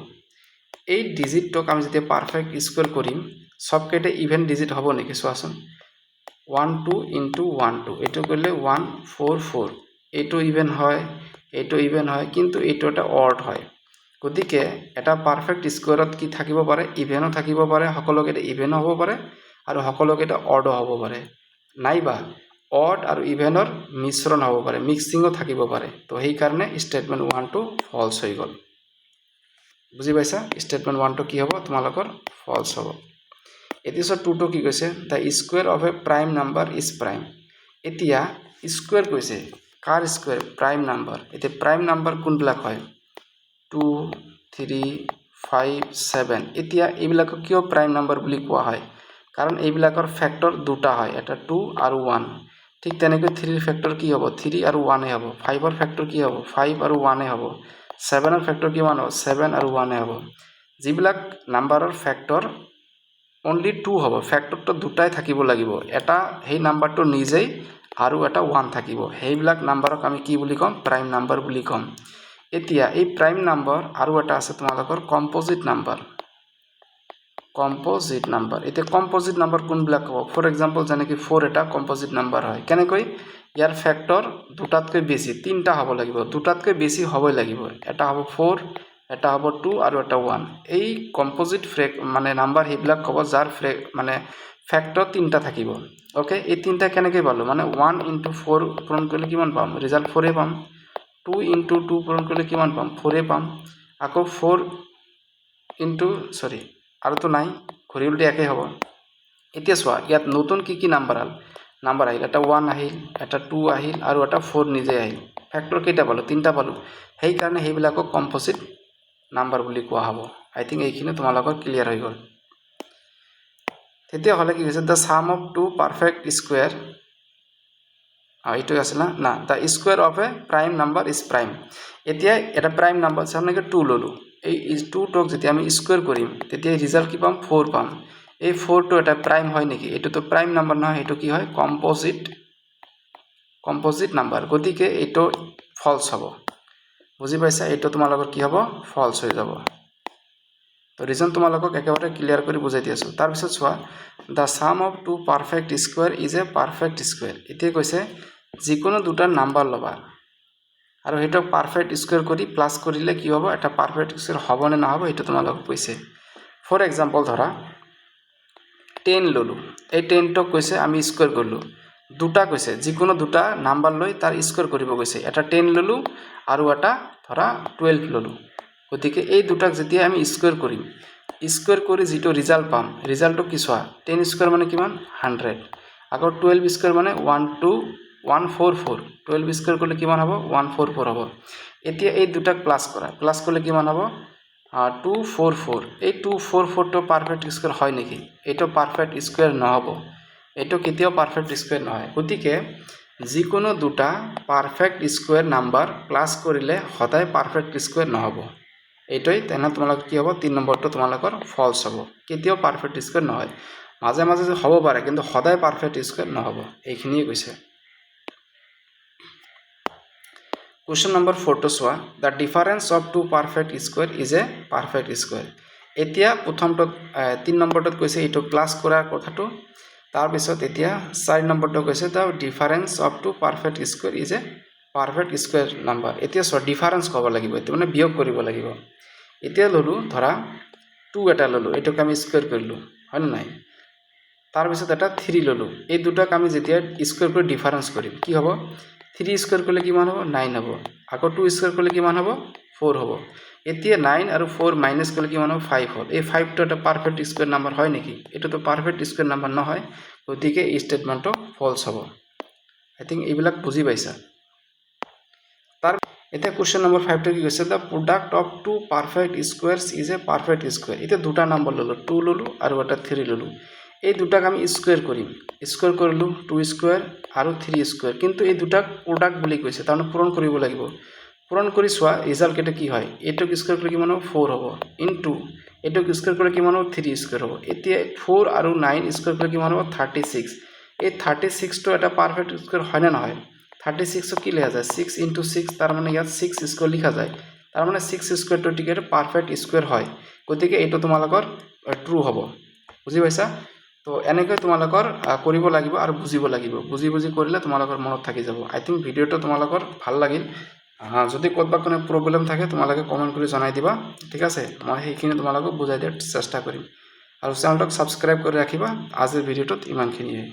এই ডিজিটক আমি যেতিয়া পাৰফেক্ট স্কয়াৰ কৰিম সবকেটা ইভেন ডিজিট হ'ব নেকি চোৱাচোন 1 2 into 1 2 এটো কৰিলে 1 4 4 এটো ইভেন হয় এটো ইভেন হয় কিন্তু এটো এটা অড হয় গতিকে এটা পারফেক্ট স্কয়াৰত কি থাকিব পাৰে ইভেনও থাকিব পাৰে সকলোকেটা ইভেনও হ'ব পাৰে আৰু সকলোকেটা অডও হ'ব পাৰে নাইবা অড আৰু ইভেনৰ মিশ্ৰণ হ'ব পাৰে মিক্সিংও থাকিব পাৰে তো সেই কাৰণে স্টেটমেন্ট 1 টো ফলস হৈ গল বুজি পাইছা স্টেটমেন্ট 1 টো কি হ'ব তোমালোকৰ ফলস হ'ব এতিয়া 2 টো কি কৈছে the square of a prime number is prime এতিয়া স্কয়াৰ কৈছে কাৰ স্কয়াৰ প্ৰাইম নাম্বাৰ এতিয়া প্ৰাইম নাম্বাৰ কোনবিলাক হয় 2 3 5 7 এতিয়া এইবিলাক কিয় প্ৰাইম নাম্বাৰ বুলি কোৱা হয় কাৰণ এইবিলাকৰ ফ্যাক্টৰ দুটা হয় এটা 2 আৰু 1 ঠিক তেনেকৈ 3 ৰ ফ্যাক্টৰ কি হ'ব 3 আৰু 1 এ হ'ব 5 ৰ ফ্যাক্টৰ কি হ'ব 5 আৰু 1 এ হ'ব 7 ৰ ফ্যাক্টৰ কিমান হ'ব 7 আৰু 1 এ হ'ব যিবিলাক নাম্বাৰৰ ফ্যাক্টৰ only 2 হ'ব ফ্যাক্টৰটো দুটাই থাকিব লাগিব এটা হেই নাম্বাৰটো নিজেই আৰু এটা 1 থাকিব হেইবিলাক নাম্বাৰক আমি কি বুলি কম প্ৰাইম নাম্বাৰ বুলি কম এতিয়া এই প্ৰাইম নাম্বাৰ আৰু এটা আছে তোমালোকৰ কম্পোজিট নাম্বাৰ কম্পোজিট নাম্বাৰ এতিয়া কম্পোজিট নাম্বাৰ কোনবিলাক হ'ব ফৰ এক্সাম্পল যেনেকৈ 4 এটা কম্পোজিট নাম্বাৰ হয় কেনেকৈ ইয়াৰ ফ্যাক্টৰ দুটাতকৈ বেছি তিনটা হ'ব লাগিব দুটাতকৈ বেছি হ'বই লাগিব এটা হ'ব 4 এটা হ'ব 2 আৰু এটা 1 এই কম্পোজিট মানে নাম্বাৰ হেবিলাক ক'ব যাৰ মানে ফ্যাক্টৰ তিনটা থাকিব ওকে এই তিনটা কেনেকৈ পালো মানে 1 * 4 পূৰণ কৰিলে কিমান পাম ৰিজাল্ট 4 এ পাম 2 * 2 পূৰণ কৰিলে কিমান পাম 4 এ পাম আকৌ 4 * আৰু তো নাই ঘড়ী উল্টি একেই হ'ব এতিয়া চোৱা ইয়াত নতুন কি নাম্বাৰ আহিল এটা 1 আহিল এটা 2 আহিল আৰু এটা 4 নিজে আহিল ফ্যাক্টৰ কেইটা পালো তিনটা পালো সেই কাৰণে সেইবিলাকক কম্পোজিট নাম্বাৰ বুলি কোৱা হ'ব আই থিংক এইখিনি তোমালোকৰ ক্লিয়াৰ হৈ গ'ল তেতিয়া হলে কি হৈছে the sum of two perfect square এইটো আছে না the square of a prime number is prime এতিয়া এটা prime number সামনে 2 ললো এই 2 টক যদি আমি স্কয়ার করিম তেতিয়া রিজাল্ট কি পাম 4 পাম এই 4 টো এটা প্রাইম হয় নাকি এটা তো প্রাইম নাম্বার নহয় এটা কি হয় কম্পোজিট নাম্বার গতিকে এটো ফলস হ'ব বুজি পাইছা এটো তোমালোকৰ কি হ'ব ফলস হৈ যাব তো ৰিজন তোমালোকক একেবাৰে ক্লিয়াৰ কৰি বুজাই দিছো তাৰ পিছত চোৱা the sum of two perfect square is a perfect square এতিয়া কৈছে যিকোনো দুটা নাম্বার লবা আৰু হেটো পাৰফেক্ট স্কয়াৰ কৰি প্লাস কৰিলে কি হ'ব এটা পাৰফেক্ট স্কয়াৰ হ'ব নে নহব এটা তোমালোক কৈছে ফৰ এক্সাম্পল ধৰা 10 ললো এই 10 টক কৈছে আমি স্কয়াৰ কৰলো দুটা কৈছে যিকোনো দুটা নাম্বাৰ লৈ তাৰ স্কয়াৰ কৰিব কৈছে এটা 10 ললো আৰু এটা ধৰা 12 ললো গতিকে এই দুটাক যেতিয়া আমি স্কয়াৰ কৰিম স্কয়াৰ কৰি যেটো ৰিজাল্ট পাম ৰিজাল্টটো কি চোৱা 10 স্কয়ার মানে কিমান 100 আকৌ 12 স্কয়ার মানে 144 12 স্কয়ার করলে কিমান হ'ব 144 হ'ব এতিয়া এই দুটাক প্লাস করলে কিমান হ'ব 244 এই 244 টো পারফেক্ট স্কয়ার হয় নেকি এটো পারফেক্ট স্কয়ার নহব এটো কেতিয়াও পারফেক্ট স্কয়ার নহয় গতিকে যিকোনো দুটা পারফেক্ট স্কয়ার নাম্বার প্লাস কৰিলে সদায় পাৰফেক্ট স্কয়াৰ নহব এটাই তেনে তোমালোক কি হ'ব 3 নম্বৰটো তোমালোকৰ ফলস হ'ব কেতিয়াও পাৰফেক্ট স্কয়াৰ নহয় মাজে মাজে হ'ব পাৰে কিন্তু সদায় পারফেক্ট স্কয়ার নহব এইখিনিয়ে কৈছে Question number 4 to soa the difference of two perfect square is a perfect square এতিয়া প্ৰথমটো 3 নম্বৰটোত কৈছে এটো প্লাস কৰাৰ কথাটো তাৰ পিছত এতিয়া 4 নম্বৰটো কৈছে the difference of two perfect square is a perfect square number এতিয়া সো ডিফারেন্স কব লাগিব এটো মানে বিয়োগ কৰিব লাগিব এতিয়া ললো ধৰা 2 এটা ললো এটোক আমি স্কয়াৰ কৰিলো হয় না নাই তাৰ পিছত এটা 3 ললো এই দুটাক আমি যেতিয়া স্কয়াৰ কৰি ডিফাৰেন্স কৰিম কি হ'ব 3 স্কয়ার করলে কিমান হ'ব 9 হ'ব আকৌ 2 স্কয়ার করলে কিমান হ'ব 4 হ'ব এতিয়া 9 আৰু 4 মাইনাস করলে কিমান হ'ব 5 হ'ব এই 5 টো এটা পারফেক্ট স্কয়ার নাম্বার হয় নেকি এটা তো পারফেক্ট স্কয়ার নাম্বার নহয় গতিকে এই স্টেটমেন্টটো ফলস হ'ব আই থিংক এইবিলাক বুজি পাইছা তাৰ এতিয়া কোশ্চেন নম্বৰ 5 টো কি কৈছে the product of two perfect squares is a perfect square এটা দুটা নাম্বার ললো 2 ললো আৰু এটা 3 ললো এই দুটাক আমি স্কয়াৰ কৰিম স্কয়াৰ কৰিলো 2 স্কয়াৰ আৰু 3 স্কয়াৰ কিন্তু এই দুটাক প্ৰোডাক্ট বুলি কৈছে তাৰমানে পূৰণ কৰিব লাগিব পূৰণ কৰি চোৱা ৰিজাল্ট কেটা কি হয় এটোক স্কয়াৰ কৰিলে কিমান হ'ব 4 হ'ব ইনটু এটোক স্কয়াৰ কৰিলে কিমান হ'ব 3 স্কয়াৰ হ'ব এতিয়া 4 আৰু 9 স্কয়াৰ কৰিলে কিমান হ'ব 36 এই 36 টো এটা পাৰফেক্ট স্কয়াৰ হয় না নহয় 36 কি লেখা যায় 6 * 6 তাৰ মানে ইয়াত 6 স্কয়াৰ লিখা যায় তাৰ মানে 6 স্কয়াৰ টো টিকেট পাৰফেক্ট স্কয়াৰ হয় গতিকে এটো তোমালোকৰ ট্ৰু হ'ব বুজি পাইছা তো এনেকৈ তোমালোকৰ কৰিব লাগিব আৰু বুজিব লাগিব বুজি কৰিলে তোমালোকৰ মনত থাকি যাব আই থিংক ভিডিওটো তোমালোকৰ ভাল লাগিল যদি ক'তবা কোনো প্ৰবলেম থাকে তোমালোকে কমেন্ট কৰি জনাই দিবা ঠিক আছে মই সেইখিনি তোমালোকক বুজাই দিয়াৰ চেষ্টা কৰিম আৰু চেনেলটো সাবস্ক্ৰাইব কৰি ৰাখিবা আজিৰ ভিডিওটোত ইমানখিনিয়ে